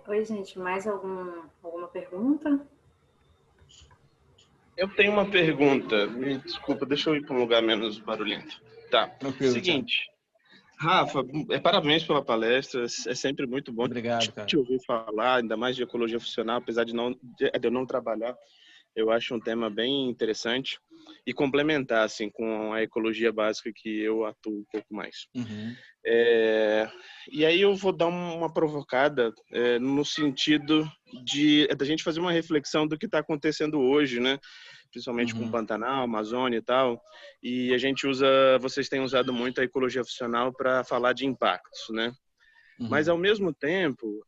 Oi, gente. Mais alguma pergunta? Eu tenho uma pergunta. Me desculpa, deixa eu ir para um lugar menos barulhento. Tá. Tranquilo. Seguinte. Rafa, parabéns pela palestra. É sempre muito bom te ouvir falar, ainda mais de ecologia funcional, apesar de eu não trabalhar. Eu acho um tema bem interessante e complementar assim com a ecologia básica que eu atuo um pouco mais. E aí eu vou dar uma provocada no sentido da gente fazer uma reflexão do que está acontecendo hoje, né? Principalmente com o Pantanal, Amazônia e tal. E vocês têm usado muito a ecologia funcional para falar de impactos, né? Mas ao mesmo tempo,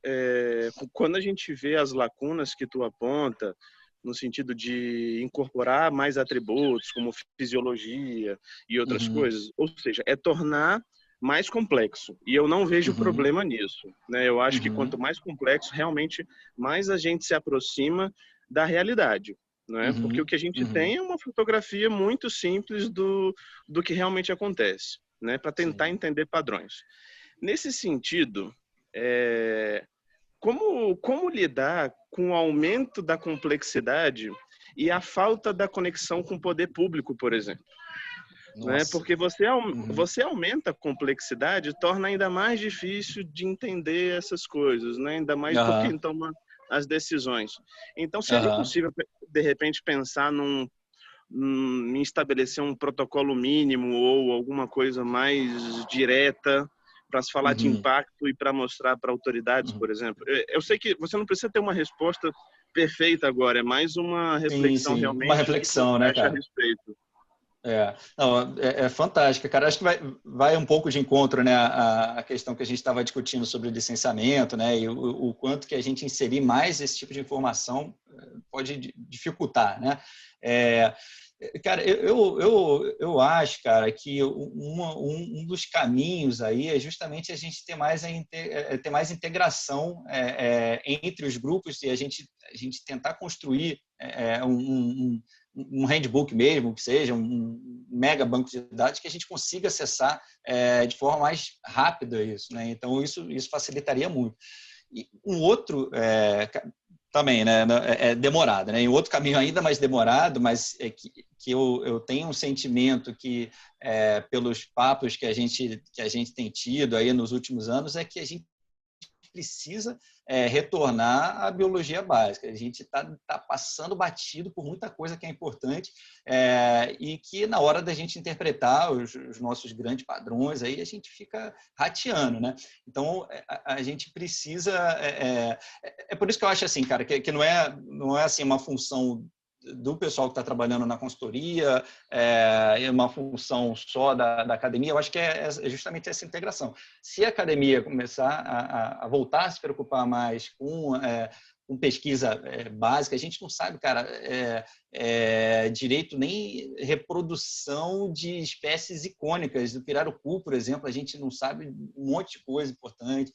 quando a gente vê as lacunas que tu aponta, no sentido de incorporar mais atributos, como fisiologia e outras coisas, ou seja, é tornar mais complexo. E eu não vejo problema nisso, né? Eu acho que quanto mais complexo, realmente, mais a gente se aproxima da realidade, né? Porque o que a gente tem é uma fotografia muito simples do que realmente acontece, né? Para tentar entender padrões. Nesse sentido, como lidar com o aumento da complexidade e a falta da conexão com o poder público, por exemplo? Né? Porque você aumenta a complexidade e torna ainda mais difícil de entender essas coisas, né? Ainda mais por quem toma as decisões. Então, seria possível, de repente, pensar em estabelecer um protocolo mínimo ou alguma coisa mais direta para se falar de impacto e para mostrar para autoridades, por exemplo? Eu sei que você não precisa ter uma resposta perfeita agora, é mais uma reflexão realmente. Uma reflexão, né, cara? A respeito. É fantástica, cara. Acho que vai um pouco de encontro, né, a questão que a gente estava discutindo sobre o licenciamento, né, e o quanto que a gente inserir mais esse tipo de informação pode dificultar, né? Cara, eu acho, cara, que um dos caminhos aí é justamente a gente ter mais integração entre os grupos e a gente tentar construir um handbook mesmo, que seja um mega banco de dados que a gente consiga acessar de forma mais rápida isso, né? Então, isso facilitaria muito. E um outro também, né, é demorado, né? E um outro caminho ainda mais demorado, mas que eu tenho um sentimento que, pelos papos que a gente tem tido aí nos últimos anos, é que a gente precisa retornar à biologia básica. A gente está passando batido por muita coisa que é importante e que na hora da gente interpretar os nossos grandes padrões, aí a gente fica rateando, né? Então, a gente precisa... É por isso que eu acho assim, cara, que não é assim uma função do pessoal que está trabalhando na consultoria, uma função só da academia. Eu acho que é justamente essa integração. Se a academia começar a voltar a se preocupar mais com pesquisa básica, a gente não sabe, cara, direito nem reprodução de espécies icônicas. Do pirarucu, por exemplo, a gente não sabe um monte de coisa importante.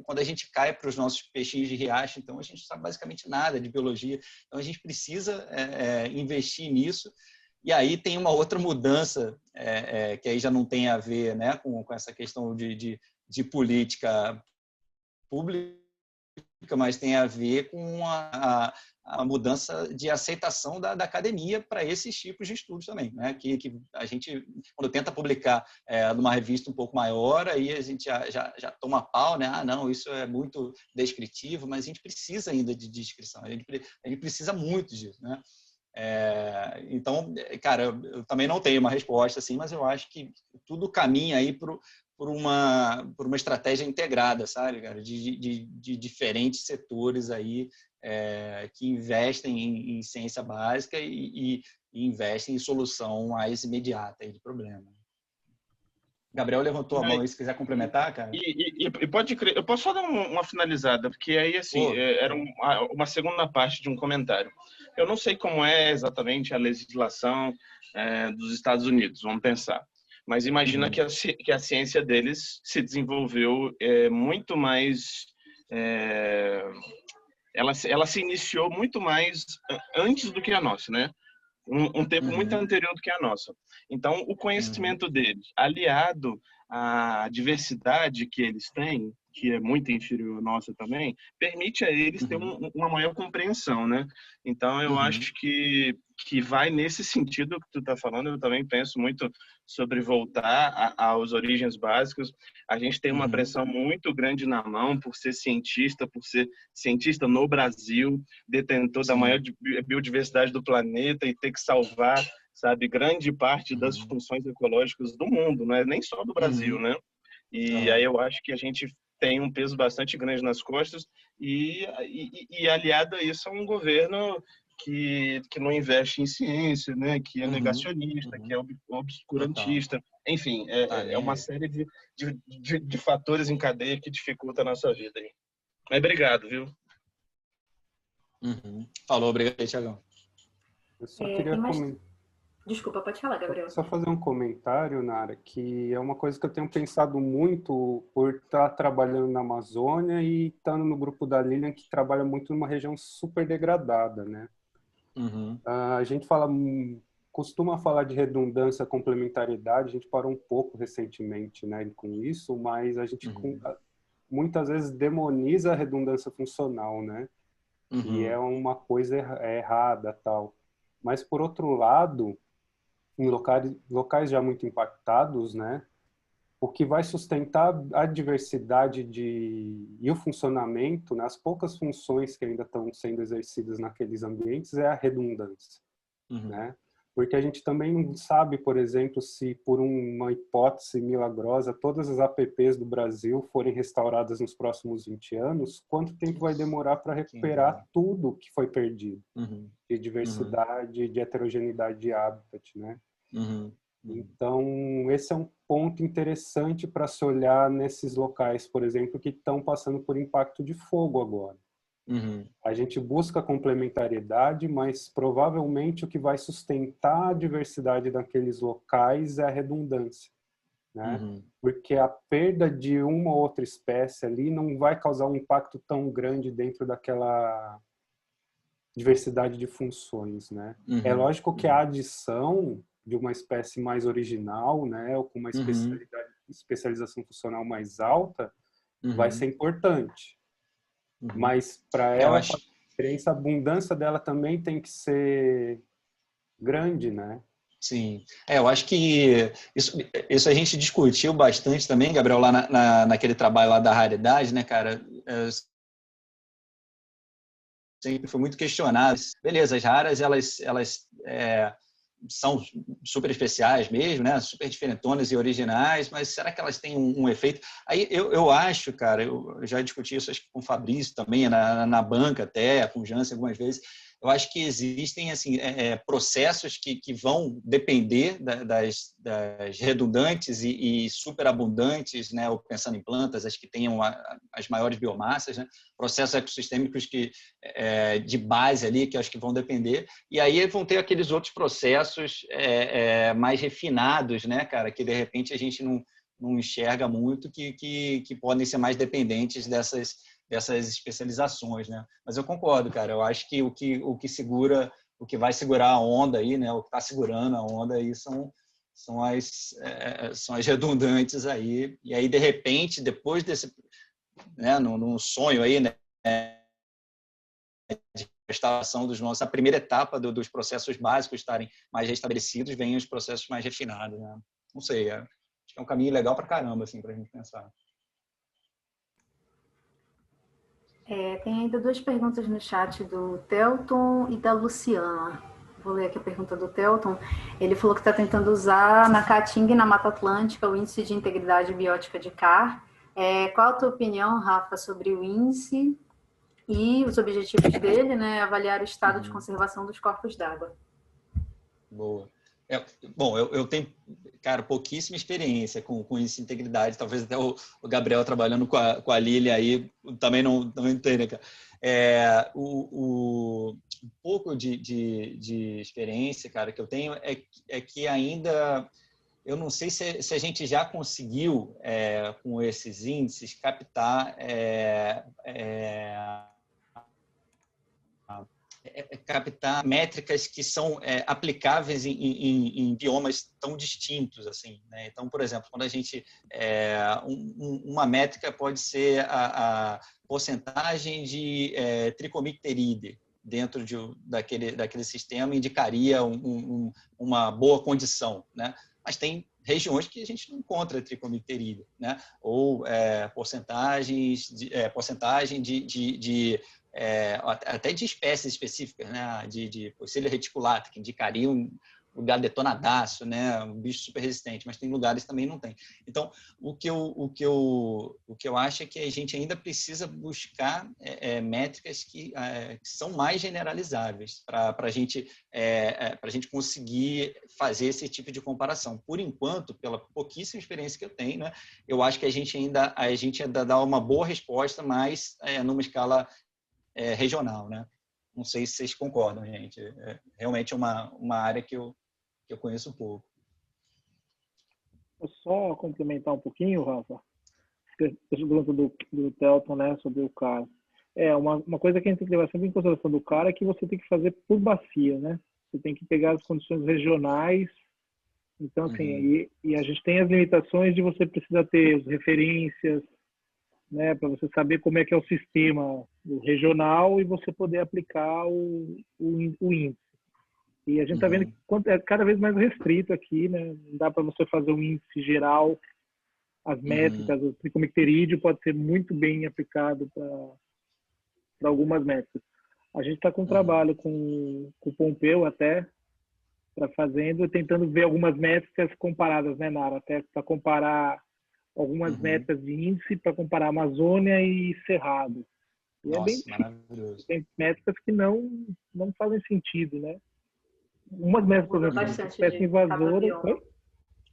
Quando a gente cai para os nossos peixinhos de riacho, então a gente não sabe basicamente nada de biologia. Então a gente precisa investir nisso. E aí tem uma outra mudança que aí já não tem a ver, né, com essa questão de política pública, mas tem a ver com a mudança de aceitação da academia para esses tipos de estudos também, né? Que a gente, quando tenta publicar numa revista um pouco maior, aí a gente já toma pau, né? Não, isso é muito descritivo, mas a gente precisa ainda de descrição, a gente precisa muito disso, né? Então, cara, eu também não tenho uma resposta assim, mas eu acho que tudo caminha aí por uma estratégia integrada, sabe, cara, de diferentes setores aí que investem em ciência básica e investem em solução mais imediata aí de problema. Gabriel levantou a mão aí, se quiser complementar, cara. E pode crer, eu posso só dar uma finalizada, porque aí, assim, era uma segunda parte de um comentário. Eu não sei como é exatamente a legislação dos Estados Unidos, vamos pensar. Mas imagina que a ciência deles se desenvolveu muito mais... ela se iniciou muito mais antes do que a nossa, né? Um tempo muito anterior do que a nossa. Então, o conhecimento deles, aliado à diversidade que eles têm, que é muito inferior à nossa também, permite a eles ter uma maior compreensão, né? Então, eu acho que vai nesse sentido que tu está falando. Eu também penso muito sobre voltar às origens básicas. A gente tem uma pressão muito grande na mão por ser cientista no Brasil, detentor da maior biodiversidade do planeta, e ter que salvar, sabe, grande parte das funções ecológicas do mundo, não é nem só do Brasil, né? E aí eu acho que a gente tem um peso bastante grande nas costas e aliado a isso é um governo que não investe em ciência, né? Que é negacionista, que é obscurantista. Enfim, é uma série de fatores em cadeia que dificulta a nossa vida. Aí. Mas obrigado, viu? Falou, obrigado, Thiagão. Eu só queria comentar. Desculpa, pode falar, Gabriel. Só fazer um comentário, Nara, que é uma coisa que eu tenho pensado muito por estar trabalhando na Amazônia e estando no grupo da Lilian, que trabalha muito numa região super degradada, né? A gente costuma falar de redundância, complementariedade, a gente parou um pouco recentemente, né, com isso, mas a gente muitas vezes demoniza a redundância funcional, né? E é uma coisa errada, tal. Mas, por outro lado, em locais já muito impactados, né, o que vai sustentar a diversidade e o funcionamento, né, as poucas funções que ainda estão sendo exercidas naqueles ambientes, é a redundância, né? Porque a gente também não sabe, por exemplo, se por uma hipótese milagrosa todas as APPs do Brasil forem restauradas nos próximos 20 anos, quanto tempo vai demorar para recuperar tudo que foi perdido de diversidade, de heterogeneidade de habitat, né? Então, esse é um ponto interessante para se olhar nesses locais, por exemplo, que estão passando por impacto de fogo agora. A gente busca complementariedade, mas provavelmente o que vai sustentar a diversidade daqueles locais é a redundância, né? Porque a perda de uma ou outra espécie ali não vai causar um impacto tão grande dentro daquela diversidade de funções, né? É lógico que a adição de uma espécie mais original, né, ou com uma especialização funcional mais alta, vai ser importante. Mas para ela fazer diferença, a abundância dela também tem que ser grande, né? Sim. Eu acho que isso a gente discutiu bastante também, Gabriel, lá naquele trabalho lá da raridade, né, cara? Sempre foi muito questionado. Beleza, as raras, elas são super especiais mesmo, né? Super diferentonas e originais, mas será que elas têm um efeito? Aí eu acho, cara, eu já discuti isso acho que com o Fabrício também, na banca até, com o Jansen algumas vezes. Eu acho que existem assim, processos que vão depender das redundantes e superabundantes, né? Ou pensando em plantas, as que tenham as maiores biomassas, né? Processos ecossistêmicos de base ali, que eu acho que vão depender. E aí vão ter aqueles outros processos mais refinados, né, cara? Que de repente a gente não enxerga muito, que podem ser mais dependentes dessas especializações, né? Mas eu concordo, cara. Eu acho que o que vai segurar a onda aí, né? O que está segurando a onda aí são as redundantes aí. E aí de repente, depois desse, né? Num sonho aí, né? De restauração dos nossos, a primeira etapa dos processos básicos estarem mais restabelecidos, vem os processos mais refinados, né? Não sei. Acho que é um caminho legal pra caramba, assim, pra gente pensar. Tem ainda duas perguntas no chat do Telton e da Luciana. Vou ler aqui a pergunta do Telton. Ele falou que está tentando usar na Caatinga e na Mata Atlântica o índice de integridade biótica de Carr. Qual a tua opinião, Rafa, sobre o índice e os objetivos dele, né? Avaliar o estado de conservação dos corpos d'água. Boa. Bom, eu tenho, cara, pouquíssima experiência com índice de integridade. Talvez até o Gabriel trabalhando com a Lili aí também não entenda, cara. Um pouco de experiência, cara, que eu tenho é que ainda... Eu não sei se a gente já conseguiu, com esses índices, captar métricas que são aplicáveis em biomas tão distintos, assim, né? Então, por exemplo, quando a gente uma métrica pode ser a porcentagem de tricomicterídeo dentro daquele sistema indicaria uma boa condição, né? Mas tem regiões que a gente não encontra tricomicterídeo, né? Ou porcentagem até de espécies específicas, né? De Poecilia reticulata, que indicaria um lugar detonadaço, né? Um bicho super resistente, mas tem lugares que também não tem. Então, o que eu acho é que a gente ainda precisa buscar métricas que são mais generalizáveis para a gente conseguir fazer esse tipo de comparação. Por enquanto, pela pouquíssima experiência que eu tenho, né? Eu acho que a gente ainda dá uma boa resposta, mas numa escala regional, né? Não sei se vocês concordam, gente. Realmente é uma área que eu conheço pouco. Vou só complementar um pouquinho, Rafa, esse pergunta do Telton, né, sobre o CAR. Uma coisa que a gente tem que levar sempre em consideração do CAR é que você tem que fazer por bacia, né? Você tem que pegar as condições regionais. Então, assim, e a gente tem as limitações de você precisar ter as referências, né, para você saber como é que é o sistema regional e você poder aplicar o índice. E a gente está vendo que é cada vez mais restrito aqui, né? Não dá para você fazer um índice geral, as métricas, o tricomicterídeo pode ser muito bem aplicado para algumas métricas. A gente está com um trabalho com o Pompeu até, tentando ver algumas métricas comparadas, né, Nara? Até para comparar algumas métricas de índice, para comparar Amazônia e Cerrado. E Nossa, maravilhoso. Tem métricas que não fazem sentido, né? Umas métricas, por exemplo, espécie invasora.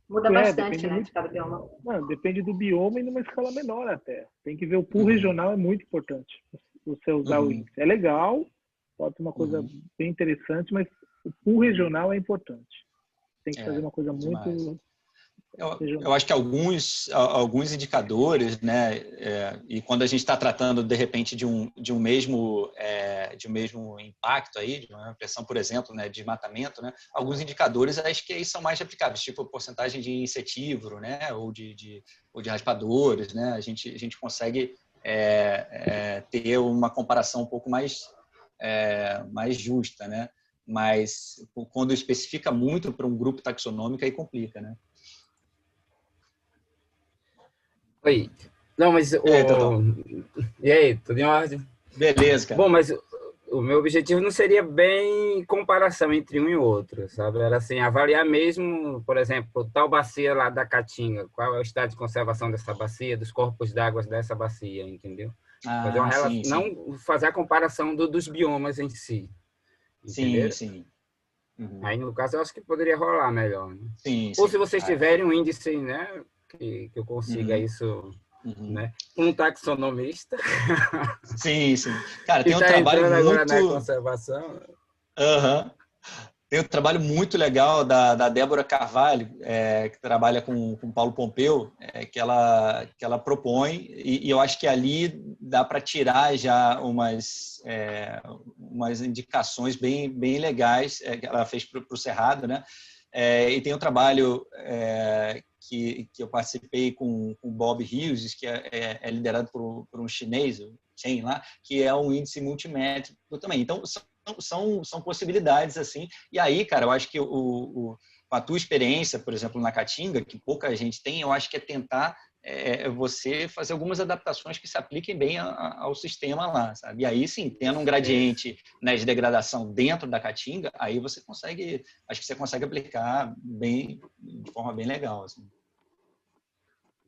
Muda bastante, né, de cada bioma. Não, depende do bioma e numa escala menor até. Tem que ver o pool regional, é muito importante você usar o índice. É legal, pode ser uma coisa bem interessante, mas o pool regional é importante. Tem que fazer uma coisa muito... Eu acho que alguns indicadores, né, e quando a gente está tratando de repente de um mesmo impacto aí, de uma pressão, por exemplo, né, de desmatamento, né, alguns indicadores acho que aí são mais aplicáveis, tipo porcentagem de insetívoro, né, ou de raspadores, né, a gente consegue ter uma comparação um pouco mais justa, né, mas quando especifica muito para um grupo taxonômico aí complica, né. Oi. Não, mas... E aí, tudo em ordem? Beleza, cara. Bom, mas o meu objetivo não seria bem comparação entre um e outro, sabe? Era assim, avaliar mesmo, por exemplo, tal bacia lá da Caatinga, qual é o estado de conservação dessa bacia, dos corpos d'água dessa bacia, entendeu? Fazer uma relação, não fazer a comparação dos biomas em si. Entendeu? Sim. Aí, no caso, eu acho que poderia rolar melhor. Né? Sim. Ou se vocês tiverem um índice, né? Que eu consiga isso, né? Um taxonomista. Sim. Cara, tem um trabalho muito... agora na conservação. Tem um trabalho muito legal da Débora Carvalho, que trabalha com Paulo Pompeu, que ela propõe, e eu acho que ali dá para tirar já umas indicações bem legais que ela fez para o Cerrado, né? E tem um trabalho que eu participei com o Bob Hughes, que é liderado por um chinês, o Chen lá, que é um índice multimétrico também. Então, são possibilidades, assim. E aí, cara, eu acho que com a tua experiência, por exemplo, na Caatinga, que pouca gente tem, eu acho que é tentar você fazer algumas adaptações que se apliquem bem ao sistema lá, sabe? E aí, sim, tendo um gradiente, né, de degradação dentro da Caatinga, aí acho que você consegue aplicar de forma bem legal, assim.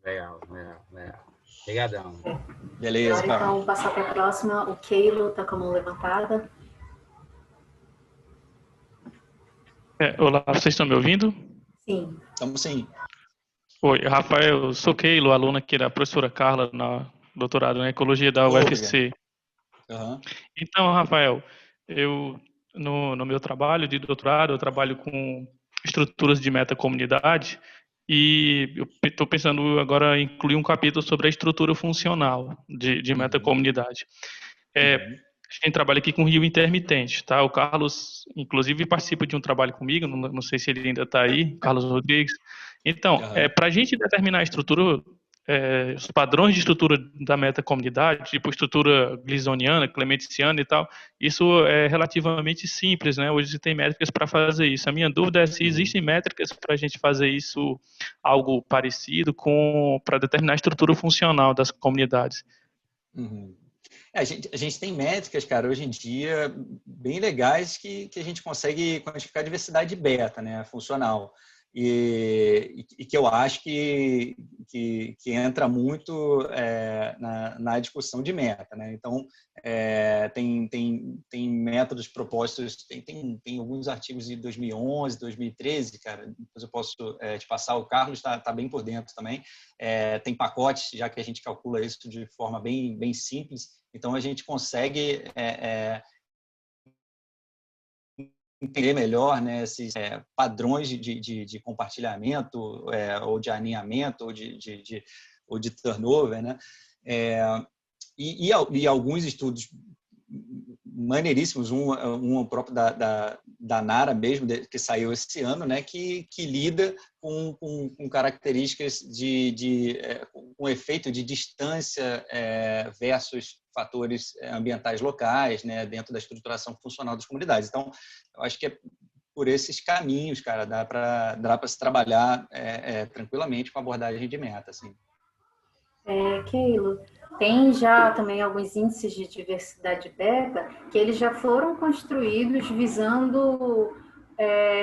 Legal. Obrigadão. Beleza, agora, então, passar para a próxima. O Keilo está com a mão levantada. Olá, vocês estão me ouvindo? Sim. Estamos sim. Oi, Rafael, sou Keilo, aluno aqui da professora Carla, na doutorado em Ecologia da UFC. Uhum. Então, Rafael, eu, no meu trabalho de doutorado, eu trabalho com estruturas de metacomunidade e eu estou pensando agora em incluir um capítulo sobre a estrutura funcional de metacomunidade. A gente trabalha aqui com rio intermitente, tá? O Carlos, inclusive, participa de um trabalho comigo, não sei se ele ainda está aí, Carlos Rodrigues. Então, para a gente determinar a estrutura, os padrões de estrutura da metacomunidade, tipo estrutura glisoniana, clementiciana e tal, isso é relativamente simples, né? Hoje tem métricas para fazer isso. A minha dúvida é se existem métricas para a gente fazer isso, algo parecido para determinar a estrutura funcional das comunidades. A gente tem métricas, cara, hoje em dia, bem legais que a gente consegue quantificar a diversidade beta, né, funcional. E que eu acho que entra muito na discussão de meta, né? Então, tem métodos propostos, tem alguns artigos de 2011, 2013, cara, depois eu posso te passar, o Carlos está bem por dentro também. Tem pacotes, já que a gente calcula isso de forma bem simples, então a gente consegue entender melhor, né, esses padrões de compartilhamento ou de alinhamento ou de turnover, né? E alguns estudos maneiríssimos, um próprio da NARA mesmo, que saiu esse ano, né, que lida com características com efeito de distância versus fatores ambientais locais, né, dentro da estruturação funcional das comunidades. Então, eu acho que é por esses caminhos, cara, dá para se trabalhar tranquilamente com a abordagem de meta, assim. Keilo, tem já também alguns índices de diversidade beta que eles já foram construídos visando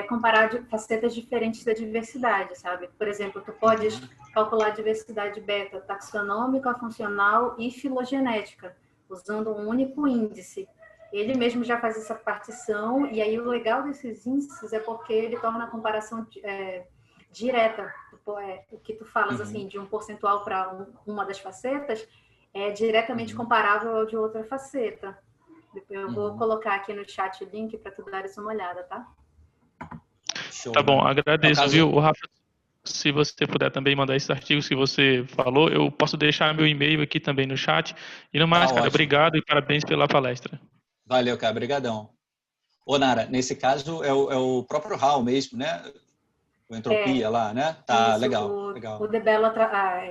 comparar facetas diferentes da diversidade, sabe? Por exemplo, tu podes calcular a diversidade beta taxonômica, funcional e filogenética, usando um único índice. Ele mesmo já faz essa partição, e aí o legal desses índices é porque ele torna a comparação direta. O que tu falas assim de um percentual para uma das facetas é diretamente comparável ao de outra faceta. Eu vou colocar aqui no chat o link para tu dares uma olhada, tá? Show, tá bom, agradeço, viu, Rafa? Se você puder também mandar esses artigos que você falou, eu posso deixar meu e-mail aqui também no chat. E no mais, cara, obrigado e parabéns pela palestra. Valeu, cara, brigadão. Ô, Nara, nesse caso é o próprio Hall mesmo, né? O Entropia lá, né? Tá, isso, legal. O DeBello,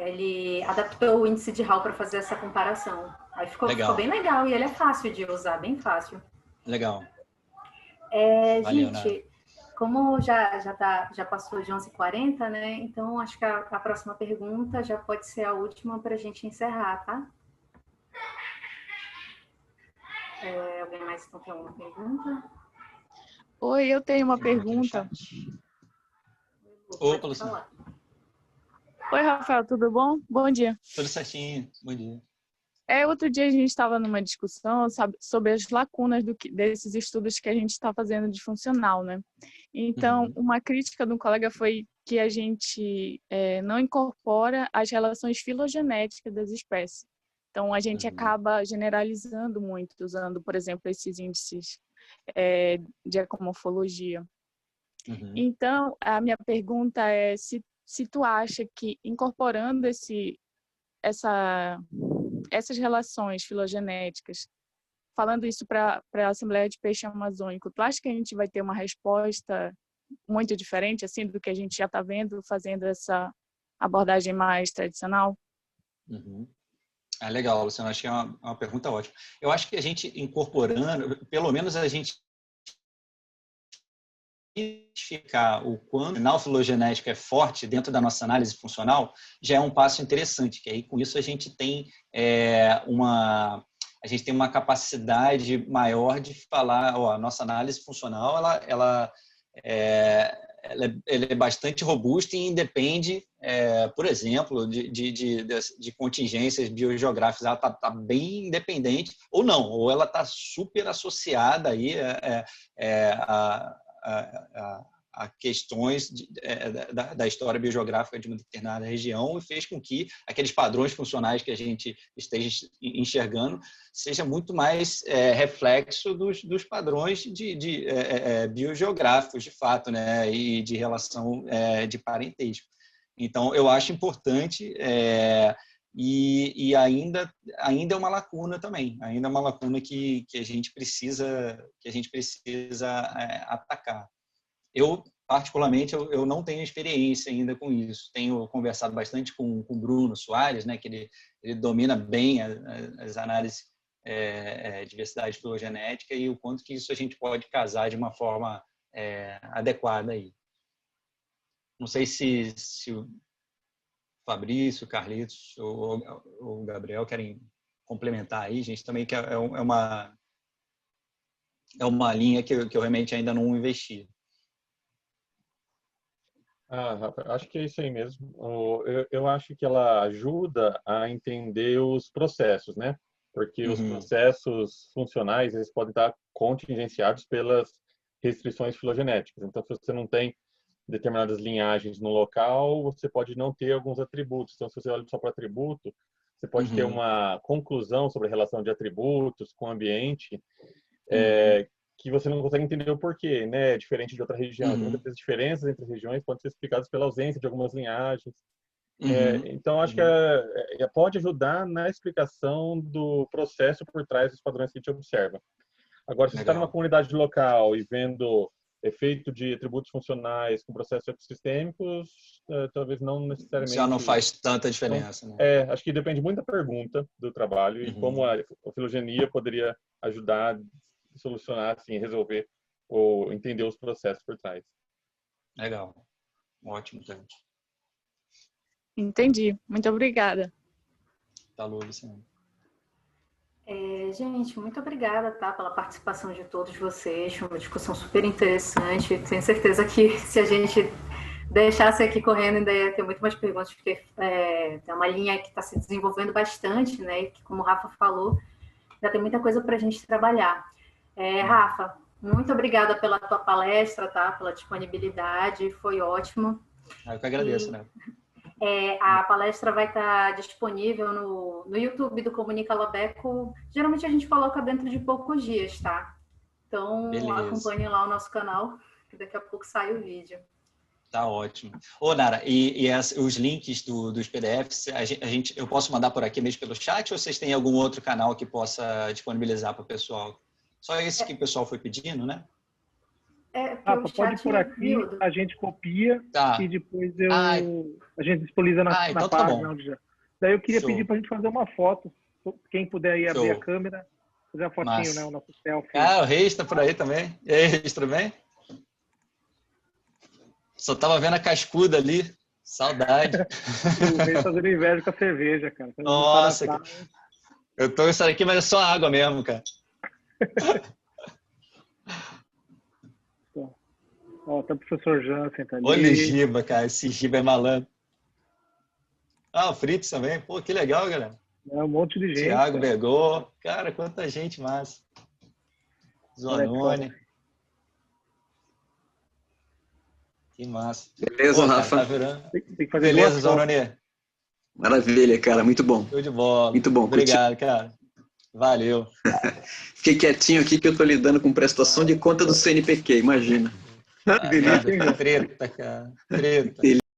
ele adaptou o índice de Hall para fazer essa comparação. Aí ficou bem legal e ele é fácil de usar, bem fácil. Legal. Valeu, gente, Nara. Como já passou de 11h40, né? Então, acho que a próxima pergunta já pode ser a última para a gente encerrar, tá? Alguém mais tem alguma pergunta? Oi, eu tenho uma pergunta. Opa, Luciana. Oi, Rafael, tudo bom? Bom dia. Tudo certinho, bom dia. Outro dia a gente estava numa discussão sobre as lacunas desses estudos que a gente está fazendo de funcional, né? Então, uma crítica de um colega foi que a gente não incorpora as relações filogenéticas das espécies. Então, a gente acaba generalizando muito, usando, por exemplo, esses índices de ecomorfologia. Então, a minha pergunta é se tu acha que incorporando essas relações filogenéticas, falando isso para a Assembleia de Peixe Amazônico, tu acha que a gente vai ter uma resposta muito diferente assim do que a gente já está vendo fazendo essa abordagem mais tradicional? Legal, Luciano, acho que é uma pergunta ótima. Eu acho que a gente incorporando, pelo menos a gente identificar o quanto o sinal filogenético é forte dentro da nossa análise funcional já é um passo interessante, que aí com isso a gente tem uma capacidade maior de falar, a nossa análise funcional ela é bastante robusta e independe, por exemplo, de contingências biogeográficas. Ela está bem independente ou não, ou ela está super associada aí a questões da história biogeográfica de uma determinada região e fez com que aqueles padrões funcionais que a gente esteja enxergando seja muito mais reflexo dos padrões biogeográficos, de fato, né, e de relação de parentesco. Então, eu acho importante e ainda é uma lacuna também, ainda é uma lacuna que a gente precisa atacar. Eu, particularmente, eu não tenho experiência ainda com isso. Tenho conversado bastante com o Bruno Soares, né, que ele domina bem as análises de diversidade filogenética e o quanto que isso a gente pode casar de uma forma adequada aí. Não sei se o Fabrício, o Carlitos ou o Gabriel querem complementar aí, gente, também que é uma linha que eu realmente ainda não investi. Acho que é isso aí mesmo. Eu acho que ela ajuda a entender os processos, né? Porque os processos funcionais, eles podem estar contingenciados pelas restrições filogenéticas. Então, se você não tem determinadas linhagens no local, você pode não ter alguns atributos. Então, se você olha só para atributo, você pode ter uma conclusão sobre a relação de atributos com o ambiente, que você não consegue entender o porquê, né? Diferente de outra região. Muitas vezes, diferenças entre regiões podem ser explicadas pela ausência de algumas linhagens. Então, acho que pode ajudar na explicação do processo por trás dos padrões que a gente observa. Agora, se você está numa comunidade local e vendo efeito de atributos funcionais com processos ecossistêmicos, talvez não necessariamente... Já não faz tanta diferença. Né? Acho que depende muito da pergunta do trabalho e como a filogenia poderia ajudar a solucionar, assim, resolver ou entender os processos por trás. Legal. Ótimo, Tante. Entendi. Muito obrigada. Tá, Luciana. Gente, muito obrigada, tá, pela participação de todos vocês. Foi uma discussão super interessante. Tenho certeza que se a gente deixasse aqui correndo, ainda ia ter muito mais perguntas, porque é uma linha que está se desenvolvendo bastante, né? E que, como o Rafa falou, já tem muita coisa para a gente trabalhar. Rafa, muito obrigada pela tua palestra, tá? Pela disponibilidade, foi ótimo. Eu que agradeço, né? A palestra vai estar disponível no YouTube do Comunica Labeco. Geralmente a gente coloca dentro de poucos dias, tá? Então, acompanhe lá o nosso canal, que daqui a pouco sai o vídeo. Tá ótimo. Ô, Nara, e os links dos PDFs, eu posso mandar por aqui mesmo pelo chat ou vocês têm algum outro canal que possa disponibilizar para o pessoal? Só esse que o pessoal foi pedindo, né? Pode ir por aqui, a gente copia e depois a gente disponibiliza na então página. Onde já. Daí eu queria pedir para a gente fazer uma foto. Quem puder aí abrir a câmera, fazer a fotinho, né? O nosso selfie. O Reis está por aí também. E aí, Reis, tudo bem? Só tava vendo a cascuda ali. Saudade. O Reis fazendo inveja com a cerveja, cara. Nossa, eu tô isso aqui, mas é só água mesmo, cara. Tá o professor Jansen, tá ali. Olha o Giba, cara. Esse Giba é malandro. O Fritz também. Pô, que legal, galera. Um monte de gente. Thiago Begô. Cara, quanta gente massa. Zonone. Que massa. Beleza, Rafa? Tá virando... Tem que fazer beleza, Zonone. Maravilha, cara. Muito bom. Show de bola. Muito bom. Obrigado, cara. Valeu. Fiquei quietinho aqui que eu tô lidando com prestação de conta do CNPq, imagina. Treta, cara. Treta.